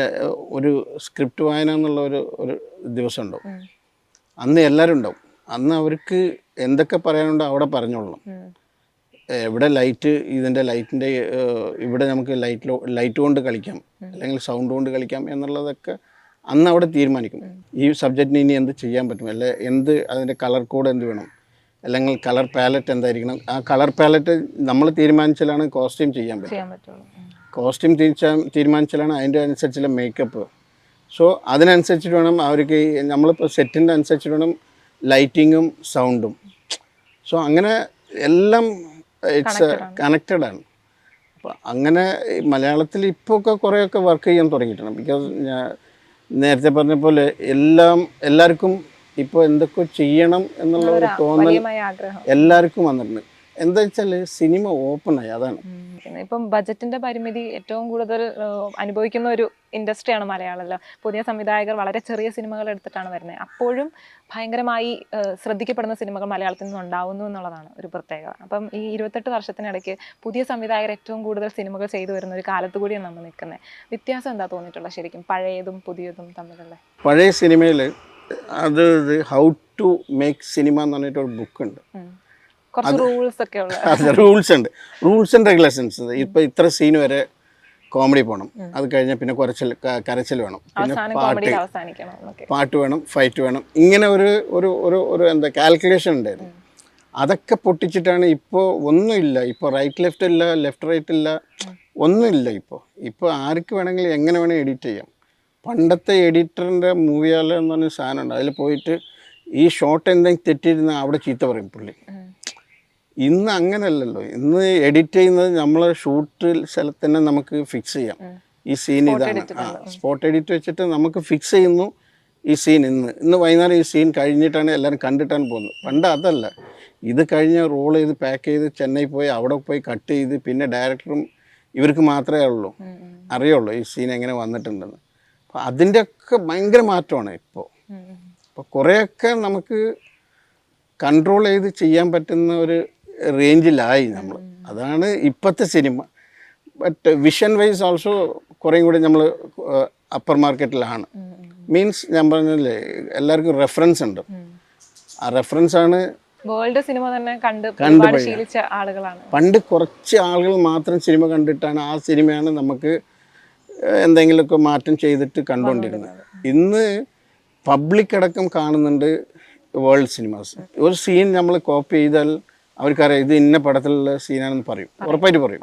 ഒരു സ്ക്രിപ്റ്റ് വായന എന്നുള്ള ഒരു ദിവസം ഉണ്ടാവും. അന്ന് എല്ലാവരും ഉണ്ടാവും. അന്ന് അവർക്ക് എന്തൊക്കെ പറയാനുണ്ടോ അവിടെ പറഞ്ഞോളണം. എവിടെ ലൈറ്റ്, ഇതിൻ്റെ ലൈറ്റിൻ്റെ ഇവിടെ നമുക്ക് ലൈറ്റ് കൊണ്ട് കളിക്കാം, അല്ലെങ്കിൽ സൗണ്ട് കൊണ്ട് കളിക്കാം എന്നുള്ളതൊക്കെ അന്ന് അവിടെ തീരുമാനിക്കും. ഈ സബ്ജക്റ്റിന് ഇനി എന്ത് ചെയ്യാൻ പറ്റും, അല്ലെ അതിൻ്റെ കളർ കോഡ് എന്ത് വേണം, അല്ലെങ്കിൽ കളർ പാലറ്റ് എന്തായിരിക്കണം. ആ കളർ പാലറ്റ് നമ്മൾ തീരുമാനിച്ചാലാണ് കോസ്റ്റ്യൂം ചെയ്യാൻ പറ്റും. കോസ്റ്റ്യൂം തീരുമാനിച്ചാലാണ് അതിൻ്റെ അനുസരിച്ചുള്ള മേക്കപ്പ്. സോ അതിനനുസരിച്ചിട്ട് വേണം അവർക്ക്, നമ്മളിപ്പോൾ സെറ്റിൻ്റെ അനുസരിച്ചിട്ട് വേണം ലൈറ്റിങ്ങും സൗണ്ടും. സോ അങ്ങനെ എല്ലാം ഇറ്റ്സ് കണക്റ്റഡ് ആണ്. അപ്പോൾ അങ്ങനെ മലയാളത്തിൽ ഇപ്പോൾ ഒക്കെ കുറേയൊക്കെ വർക്ക് ചെയ്യാൻ തുടങ്ങിയിട്ടുണ്ട്. ബിക്കോസ് ഞാൻ നേരത്തെ പറഞ്ഞ പോലെ എല്ലാവർക്കും ഇപ്പോൾ എന്തൊക്കെ ചെയ്യണം എന്നുള്ള ഒരു തോന്നൽ എല്ലാവർക്കും വന്നിട്ടുണ്ട്. എന്താ വെച്ചാൽ സിനിമ ഓപ്പണായി, അതാണ്. പിന്നെ ഇപ്പം ബജറ്റിന്റെ പരിമിതി ഏറ്റവും കൂടുതൽ അനുഭവിക്കുന്ന ഒരു ഇൻഡസ്ട്രിയാണ് മലയാളം. പുതിയ സംവിധായകർ വളരെ ചെറിയ സിനിമകൾ എടുത്തിട്ടാണ് വരുന്നത്. അപ്പോഴും ഭയങ്കരമായി ശ്രദ്ധിക്കപ്പെടുന്ന സിനിമകൾ മലയാളത്തിൽ നിന്ന് ഉണ്ടാവുന്നു എന്നുള്ളതാണ് ഒരു പ്രത്യേകത. അപ്പം ഈ 28 വർഷത്തിനിടയ്ക്ക് പുതിയ സംവിധായകർ ഏറ്റവും കൂടുതൽ സിനിമകൾ ചെയ്തു വരുന്ന ഒരു കാലത്ത് കൂടിയാണ് നമ്മൾ നിൽക്കുന്നത്. വ്യത്യാസം എന്താ തോന്നിയിട്ടുള്ളത് ശരിക്കും പഴയതും പുതിയതും തമ്മിലുള്ള? പഴയ സിനിമയിൽ അത് ഹൗ ടു മേക്ക് സിനിമ എന്ന് പറഞ്ഞിട്ടൊരു ബുക്കുണ്ട്. കുറച്ച് റൂൾസ് ഒക്കെ ഉള്ള റൂൾസ് ഉണ്ട്, റൂൾസ് ആൻഡ് റെഗുലേഷൻസ്. ഇപ്പം ഇത്ര സീൻ വരെ കോമഡി പോകണം, അത് കഴിഞ്ഞാൽ പിന്നെ കരച്ചിൽ വേണം, പിന്നെ പാട്ട് വേണം, ഫൈറ്റ് വേണം, ഇങ്ങനെ ഒരു ഒരു ഒരു ഒരു എന്താ കാൽക്കുലേഷൻ ഉണ്ടായിരുന്നു. അതൊക്കെ പൊട്ടിച്ചിട്ടാണ് ഇപ്പോൾ ഒന്നുമില്ല. ഇപ്പോൾ റൈറ്റ് ലെഫ്റ്റ് ഇല്ല, ലെഫ്റ്റ് റൈറ്റ് ഇല്ല, ഒന്നുമില്ല. ഇപ്പോൾ ആർക്ക് വേണമെങ്കിലും എങ്ങനെ വേണമെങ്കിൽ എഡിറ്റ് ചെയ്യാം. പണ്ടത്തെ എഡിറ്ററിൻ്റെ മൂവിയാൽ എന്ന് പറഞ്ഞ സാധനം ഉണ്ട്, അതിൽ പോയിട്ട് ഈ ഷോട്ട് എന്തെങ്കിലും തെറ്റിയിരുന്നാൽ അവിടെ ചീത്ത പറയും പുള്ളി. ഇന്ന് അങ്ങനെയല്ലല്ലോ. ഇന്ന് എഡിറ്റ് ചെയ്യുന്നത് നമ്മളെ ഷൂട്ട് സ്ഥലത്ത് തന്നെ നമുക്ക് ഫിക്സ് ചെയ്യാം. ഈ സീൻ ഇതാണ്, സ്പോട്ട് എഡിറ്റ് വെച്ചിട്ട് നമുക്ക് ഫിക്സ് ചെയ്യുന്നു ഈ സീൻ. ഇന്ന് വൈകുന്നേരം ഈ സീൻ കഴിഞ്ഞിട്ടാണ് എല്ലാവരും കണ്ടിട്ടാണ് പോകുന്നത്. പണ്ട് അതല്ല, ഇത് കഴിഞ്ഞ് റോൾ ചെയ്ത് പാക്ക് ചെയ്ത് ചെന്നൈ പോയി അവിടെ പോയി കട്ട് ചെയ്ത് പിന്നെ ഡയറക്ടറും ഇവർക്ക് മാത്രമേ അറിയുള്ളൂ ഈ സീൻ എങ്ങനെ വന്നിട്ടുണ്ടെന്ന്. അപ്പോൾ അതിൻ്റെയൊക്കെ ഭയങ്കര മാറ്റമാണ് ഇപ്പോൾ. കുറേയൊക്കെ നമുക്ക് കൺട്രോൾ ചെയ്ത് ചെയ്യാൻ പറ്റുന്ന ഒരു റേഞ്ചിലായി നമ്മൾ. അതാണ് ഇപ്പോഴത്തെ cinema. But vision wise also കുറേയും കൂടി നമ്മൾ അപ്പർ മാർക്കറ്റിലാണ്. മീൻസ് ഞാൻ പറഞ്ഞല്ലേ, എല്ലാവർക്കും റെഫറൻസ് ഉണ്ട്. ആ റെഫറൻസാണ് വേൾഡ് സിനിമ തന്നെ കണ്ട് ശീലിച്ച ആളുകളാണ്. പണ്ട് കുറച്ച് ആളുകൾ മാത്രം സിനിമ കണ്ടിട്ടാണ് ആ സിനിമയാണ് നമുക്ക് എന്തെങ്കിലുമൊക്കെ മാറ്റം ചെയ്തിട്ട് കണ്ടുകൊണ്ടിരുന്നത്. ഇന്ന് പബ്ലിക് അടക്കം കാണുന്നുണ്ട് വേൾഡ് സിനിമാസ്. ഒരു സീൻ നമ്മൾ കോപ്പി ചെയ്താൽ അവർക്കറിയാം ഇത് ഇന്ന പടത്തിലുള്ള സീനാണെന്ന് പറയും, ഉറപ്പായിട്ട് പറയും.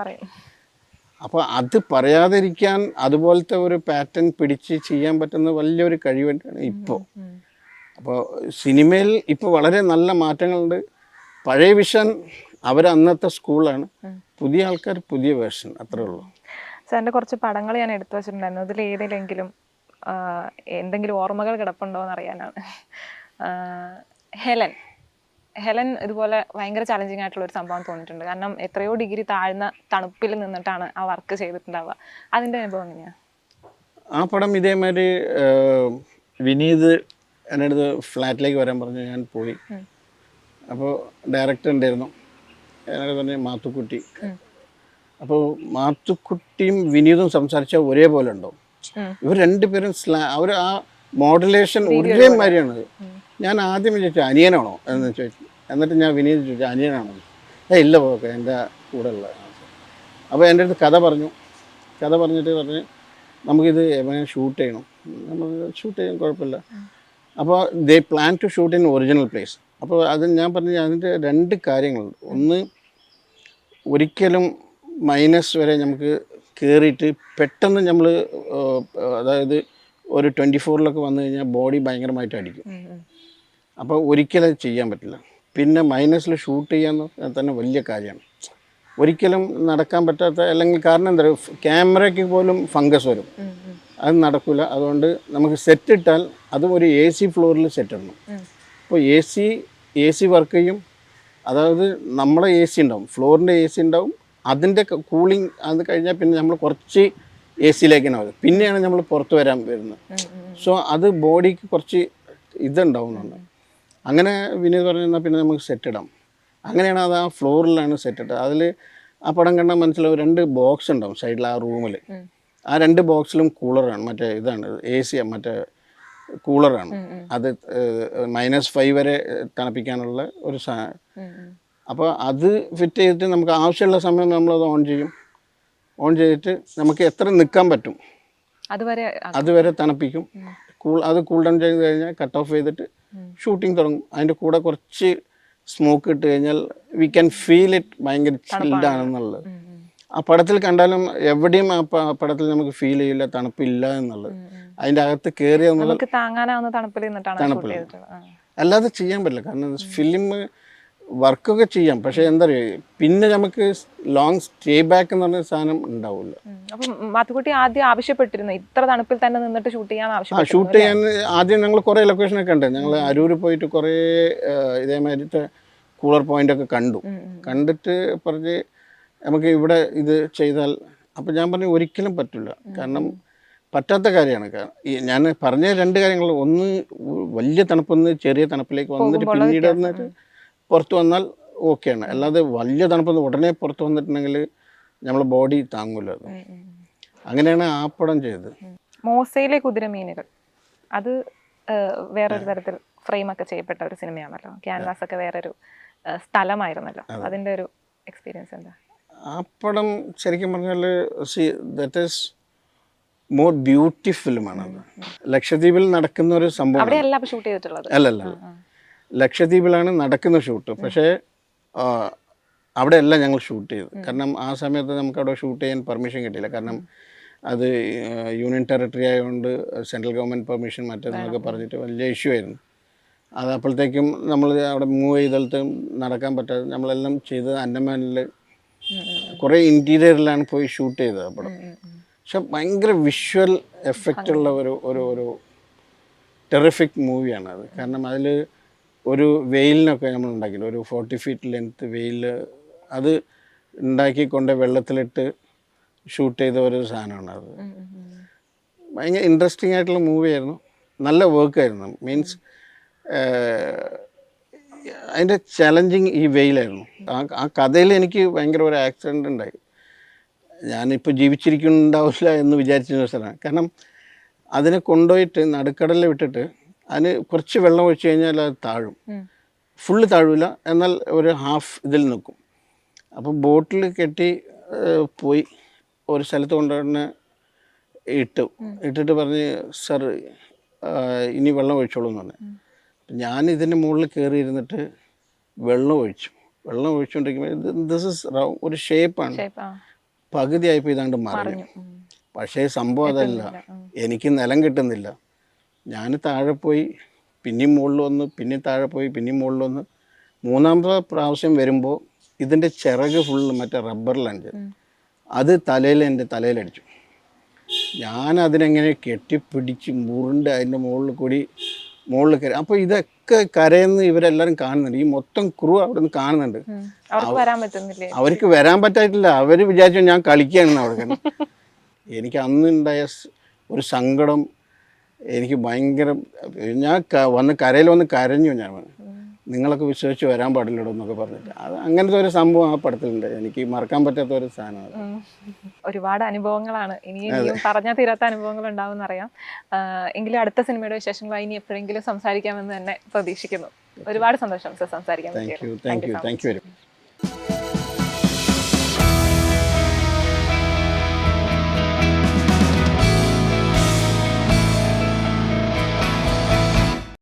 അപ്പോൾ അത് പറയാതിരിക്കാൻ അതുപോലത്തെ ഒരു പാറ്റേൺ പിടിച്ച് ചെയ്യാൻ പറ്റുന്ന വലിയൊരു കഴിവാണ് ഇപ്പോൾ. അപ്പോൾ സിനിമയിൽ ഇപ്പോൾ വളരെ നല്ല മാറ്റങ്ങളുണ്ട്. പഴയ വിഷൻ അവരന്നത്തെ സ്കൂളാണ്, പുതിയ ആൾക്കാർ പുതിയ വേർഷൻ, അത്രേ ഉള്ളൂ. സാറിൻ്റെ കുറച്ച് പടങ്ങൾ ഞാൻ എടുത്തു വച്ചിട്ടുണ്ടായിരുന്നു. അതിൽ ഏതെങ്കിലും എന്തെങ്കിലും ഓർമ്മകൾ കിടപ്പുണ്ടോ എന്ന് അറിയാനാണ്. ഹെലൻ ഇതുപോലെ ഭയങ്കര ചലഞ്ചിങ് ആയിട്ടുള്ള ഒരു സംഭവം തോന്നിയിട്ടുണ്ട്. കാരണം എത്രയോ ഡിഗ്രി താഴ്ന്ന തണുപ്പിൽ നിന്നിട്ടാണ് ആ വർക്ക് ചെയ്തിട്ടുണ്ടാവുക. അതിൻ്റെ അനുഭവം എങ്ങനെയാണ്? ആ പടം ഇതേമാതിരി വിനീത് എൻ്റെ അടുത്ത് ഫ്ലാറ്റിലേക്ക് വരാൻ പറഞ്ഞു. ഞാൻ പോയി. അപ്പോൾ ഡയറക്ടർ ഉണ്ടായിരുന്നു, എന്നോട് പറഞ്ഞു മാത്തുക്കുട്ടി. അപ്പോൾ മാത്തുക്കുട്ടിയും വിനീതും സംസാരിച്ചാൽ ഒരേപോലെ ഉണ്ടാവും. ഇവർ രണ്ടുപേരും അവർ ആ മോഡുലേഷൻ ഒരേ മാതിരിയാണ്. ഞാൻ ആദ്യം ചോദിച്ചു അനിയനാണോ എന്ന് ചോദിച്ചു. എന്നിട്ട് ഞാൻ വിനീത് ചോദിച്ചു അനിയനാണോ? ഇല്ല പോക്കെ എൻ്റെ കൂടെ ഉള്ള. അപ്പോൾ എൻ്റെ അടുത്ത് കഥ പറഞ്ഞിട്ട് പറഞ്ഞ് നമുക്കിത് എങ്ങനെ ഷൂട്ട് ചെയ്യണം. നമ്മൾ ഷൂട്ട് ചെയ്യാൻ കുഴപ്പമില്ല. അപ്പോൾ they plan to shoot in original place. അപ്പോൾ അത് ഞാൻ പറഞ്ഞു അതിൻ്റെ രണ്ട് കാര്യങ്ങളുണ്ട്. ഒന്ന്, ഒരിക്കലും മൈനസ് വരെ നമുക്ക് കയറിയിട്ട് പെട്ടെന്ന് നമ്മൾ അതായത് ഒരു 24 വന്നു കഴിഞ്ഞാൽ ബോഡി ഭയങ്കരമായിട്ട് അടിക്കും. അപ്പോൾ ഒരിക്കലും അത് ചെയ്യാൻ പറ്റില്ല. പിന്നെ മൈനസിൽ ഷൂട്ട് ചെയ്യാന്ന് തന്നെ വലിയ കാര്യമാണ്. ഒരിക്കലും നടക്കാൻ പറ്റാത്ത, അല്ലെങ്കിൽ കാരണം എന്താ പറയുക, ക്യാമറയ്ക്ക് പോലും ഫംഗസ് വരും, അത് നടക്കില്ല. അതുകൊണ്ട് നമുക്ക് സെറ്റ് ഇട്ടാൽ അതും ഒരു AC ഫ്ലോറിൽ സെറ്റ് ഇടണം. അപ്പോൾ AC വർക്ക് ചെയ്യും. അതായത് നമ്മളെ AC ഉണ്ടാവും, ഫ്ലോറിൻ്റെ AC ഉണ്ടാവും. അതിൻ്റെ കൂളിങ് അത് കഴിഞ്ഞാൽ പിന്നെ നമ്മൾ കുറച്ച് AC-ലേക്കാണ് വരുന്നത്. പിന്നെയാണ് നമ്മൾ പുറത്ത് വരുന്നത്. സോ അത് ബോഡിക്ക് കുറച്ച് ഇതുണ്ടാവുന്നുണ്ട്. അങ്ങനെ വിനീത് പറഞ്ഞാൽ പിന്നെ നമുക്ക് സെറ്റ് ഇടാം. അങ്ങനെയാണ് അത് ആ ഫ്ലോറിലാണ് സെറ്റ് ഇട്ടത്. അതിൽ ആ പടം കണ്ടാൽ മനസ്സിലാവും 2 ബോക്സ് ഉണ്ടാവും സൈഡിൽ ആ റൂമിൽ. ആ 2 ബോക്സിലും കൂളറാണ്, മറ്റേ ഇതാണ് AC, മറ്റേ കൂളറാണ്. അത് -5 വരെ തണുപ്പിക്കാനുള്ള ഒരു സാധനം. അപ്പോൾ അത് ഫിറ്റ് ചെയ്തിട്ട് നമുക്ക് ആവശ്യമുള്ള സമയം നമ്മളത് ഓൺ ചെയ്തിട്ട് നമുക്ക് എത്ര നിൽക്കാൻ പറ്റും അതുവരെ തണുപ്പിക്കും. അത് കൂൾ ഡൗൺ ചെയ്ത് കഴിഞ്ഞാൽ കട്ട് ഓഫ് ചെയ്തിട്ട് ഷൂട്ടിംഗ് തുടങ്ങും. അതിൻ്റെ കൂടെ കുറച്ച് സ്മോക്ക് ഇട്ട് കഴിഞ്ഞാൽ വി ക്യാൻ ഫീൽ ഇറ്റ് ഭയങ്കര ചിൽഡാണെന്നുള്ളത്. ആ പടത്തിൽ കണ്ടാലും എവിടെയും ആ പടത്തിൽ നമുക്ക് ഫീൽ ചെയ്യില്ല തണുപ്പില്ല എന്നുള്ളത്. അതിൻ്റെ അകത്ത് കയറിയ തണുപ്പില്ല, അല്ലാതെ ചെയ്യാൻ പറ്റില്ല. കാരണം ഫിലിം വർക്കൊക്കെ ചെയ്യാം, പക്ഷേ എന്താ പറയുക, പിന്നെ നമുക്ക് ലോങ് സ്റ്റേ ബാക്ക് എന്ന് പറഞ്ഞ സാധനം ഉണ്ടാവില്ല. അപ്പം മാത്തുക്കുട്ടി ആദ്യം ആവശ്യപ്പെട്ടിരുന്നു ഇത്ര തണുപ്പിൽ തന്നെ നിന്നിട്ട് ഷൂട്ട് ചെയ്യാൻ. ഷൂട്ട് ചെയ്യാൻ ആദ്യം ഞങ്ങൾ കുറേ ലൊക്കേഷനൊക്കെ ഉണ്ട്. ഞങ്ങൾ അരൂർ പോയിട്ട് കുറേ ഇതേമാതിരത്തെ കൂളർ പോയിൻ്റൊക്കെ കണ്ടു. കണ്ടിട്ട് പറഞ്ഞ് നമുക്ക് ഇവിടെ ഇത് ചെയ്താൽ, അപ്പം ഞാൻ പറഞ്ഞു ഒരിക്കലും പറ്റില്ല. കാരണം പറ്റാത്ത കാര്യമാണ്. ഞാൻ പറഞ്ഞ 2 കാര്യങ്ങൾ, ഒന്ന് വലിയ തണുപ്പൊന്ന് ചെറിയ തണുപ്പിലേക്ക് വന്നിട്ട് പിന്നീട് വന്നിട്ട് പുറത്ത് വന്നാൽ ഓക്കെയാണ്. അല്ലാതെ വലിയ തണുപ്പൊന്ന് ഉടനെ പുറത്ത് വന്നിട്ടുണ്ടെങ്കിൽ നമ്മളെ ബോഡി താങ്ങൂല. അത് അങ്ങനെയാണ് ആ പടം ചെയ്തത്. മോസയിലെ കുതിരമീനുകൾ അത് വേറൊരു തരത്തിൽ ഫ്രെയിമൊക്കെ ചെയ്യപ്പെട്ട ഒരു സിനിമയാണല്ലോ. ക്യാൻവാസ് ഒക്കെ വേറൊരു സ്ഥലമായിരുന്നല്ലോ. അതിൻ്റെ ഒരു എക്സ്പീരിയൻസ് എന്താ? ആ പടം ശരിക്കും പറഞ്ഞാൽ ദാറ്റ് ഈസ് മോർ ബ്യൂട്ടി ഫിലിമാണത്. ലക്ഷദ്വീപിൽ നടക്കുന്ന ഒരു സംഭവം. അവിടെയല്ല ഷൂട്ട് ചെയ്തിട്ടുള്ളത്? അല്ലല്ല, ലക്ഷദ്വീപിലാണ് നടക്കുന്ന ഷൂട്ട്. പക്ഷേ അവിടെയല്ല ഞങ്ങൾ ഷൂട്ട് ചെയ്തത്. കാരണം ആ സമയത്ത് നമുക്ക് അവിടെ ഷൂട്ട് ചെയ്യാൻ പെർമിഷൻ കിട്ടിയില്ല. കാരണം അത് യൂണിയൻ ടെറിട്ടറി ആയതുകൊണ്ട് സെൻട്രൽ ഗവൺമെൻറ് പെർമിഷൻ മറ്റേതെന്നൊക്കെ പറഞ്ഞിട്ട് വലിയ ഇഷ്യൂ ആയിരുന്നു. അത് അപ്പോഴത്തേക്കും നമ്മൾ അവിടെ മൂവ് ചെയ്തിട്ട് നടക്കാൻ പറ്റാതെ നമ്മളെല്ലാം ചെയ്തത് അൻഡമാനിൽ കുറേ ഇൻറ്റീരിയറിലാണ് പോയി ഷൂട്ട് ചെയ്തത് അവിടെ. പക്ഷെ ഭയങ്കര വിഷ്വൽ എഫക്റ്റുള്ള ഒരു ടെറിഫിക് മൂവിയാണ് അത്. കാരണം അതിൽ ഒരു വെയിലിനൊക്കെ നമ്മൾ ഉണ്ടാക്കിയില്ല, ഒരു 40 ഫീറ്റ് ലെങ്ത്ത് വെയിൽ, അത് ഉണ്ടാക്കിക്കൊണ്ട് വെള്ളത്തിലിട്ട് ഷൂട്ട് ചെയ്ത ഒരു സാധനമാണ് അത്. ഭയങ്കര ഇൻട്രസ്റ്റിംഗ് ആയിട്ടുള്ള മൂവിയായിരുന്നു. നല്ല വർക്കായിരുന്നു. മീൻസ് അതിൻ്റെ ചലഞ്ചിങ് ഈ വെയിലായിരുന്നു. ആ കഥയിൽ എനിക്ക് ഭയങ്കര ഒരു ആക്സിഡൻ്റ് ഉണ്ടായി. ഞാനിപ്പോൾ ജീവിച്ചിരിക്കുന്നുണ്ടാവില്ല എന്ന് വിചാരിച്ചിരുന്ന സ്ഥലമാണ്. കാരണം അതിനെ കൊണ്ടുപോയിട്ട് നടുക്കടലിൽ വിട്ടിട്ട് അതിന് കുറച്ച് വെള്ളം ഒഴിച്ച് കഴിഞ്ഞാൽ അത് താഴും. ഫുള്ള് താഴില്ല, എന്നാൽ ഒരു ഹാഫ് ഇതിൽ നിൽക്കും. അപ്പോൾ ബോട്ടിൽ കെട്ടി പോയി ഒരു സ്ഥലത്ത് കൊണ്ടുവന്ന് ഇട്ടിട്ട് പറഞ്ഞ് സർ ഇനി വെള്ളം ഒഴിച്ചോളൂ എന്ന് പറഞ്ഞു. ഞാൻ ഇതിൻ്റെ മുകളിൽ കയറി ഇരുന്നിട്ട് വെള്ളം ഒഴിച്ചുകൊണ്ടിരിക്കുമ്പോൾ ദിസ് ഇസ് ഒരു ഷേപ്പാണ്, പകുതിയായപ്പോൾ ഇതാണ്ട് മറിഞ്ഞു. പക്ഷേ സംഭവം അതല്ല, എനിക്ക് നിലം കിട്ടുന്നില്ല. ഞാൻ താഴെ പോയി പിന്നെയും മുകളിൽ വന്ന്, പിന്നെയും താഴെ പോയി പിന്നെയും മുകളിൽ വന്ന്, 3ാമത്തെ പ്രാവശ്യം വരുമ്പോൾ ഇതിൻ്റെ ചിറക് ഫുള്ള് മറ്റേ റബ്ബറിലാണ്. അത് എൻ്റെ തലയിലടിച്ചു. ഞാൻ അതിനെങ്ങനെ കെട്ടിപ്പിടിച്ച് മുറുണ്ട് അതിൻ്റെ മുകളിൽ കയറി. അപ്പോൾ ഇതൊക്കെ കരയെന്ന് ഇവരെല്ലാവരും കാണുന്നുണ്ട്. ഈ മൊത്തം ക്രൂ അവിടെ നിന്ന് കാണുന്നുണ്ട്. അവർക്ക് വരാൻ പറ്റായിട്ടില്ല. അവർ വിചാരിച്ചു ഞാൻ കളിക്കുകയാണെന്ന് അവിടെ. എനിക്ക് അന്നുണ്ടായ ഒരു സങ്കടം എനിക്ക് ഭയങ്കര, ഞാൻ കരയിൽ വന്ന് കരഞ്ഞു. ഞാൻ നിങ്ങളൊക്കെ വിശ്വസിച്ച് വരാൻ പാടില്ലടോ എന്നൊക്കെ പറഞ്ഞിട്ട്. അത് അങ്ങനത്തെ ഒരു സംഭവം ആ പടത്തിലുണ്ട്. എനിക്ക് മറക്കാൻ പറ്റാത്ത ഒരു സാധനമാണ്. ഒരുപാട് അനുഭവങ്ങളാണ്, ഇനിയും പറഞ്ഞാൽ തീരാത്ത അനുഭവങ്ങൾ ഉണ്ടാവും എന്നറിയാം. എങ്കിലും അടുത്ത സിനിമയുടെ വിശേഷങ്ങളായി ഇനി എപ്പോഴെങ്കിലും സംസാരിക്കാമെന്ന് തന്നെ പ്രതീക്ഷിക്കുന്നു. ഒരുപാട് സന്തോഷം സർ സംസാരിക്കാൻ. Thank you very much.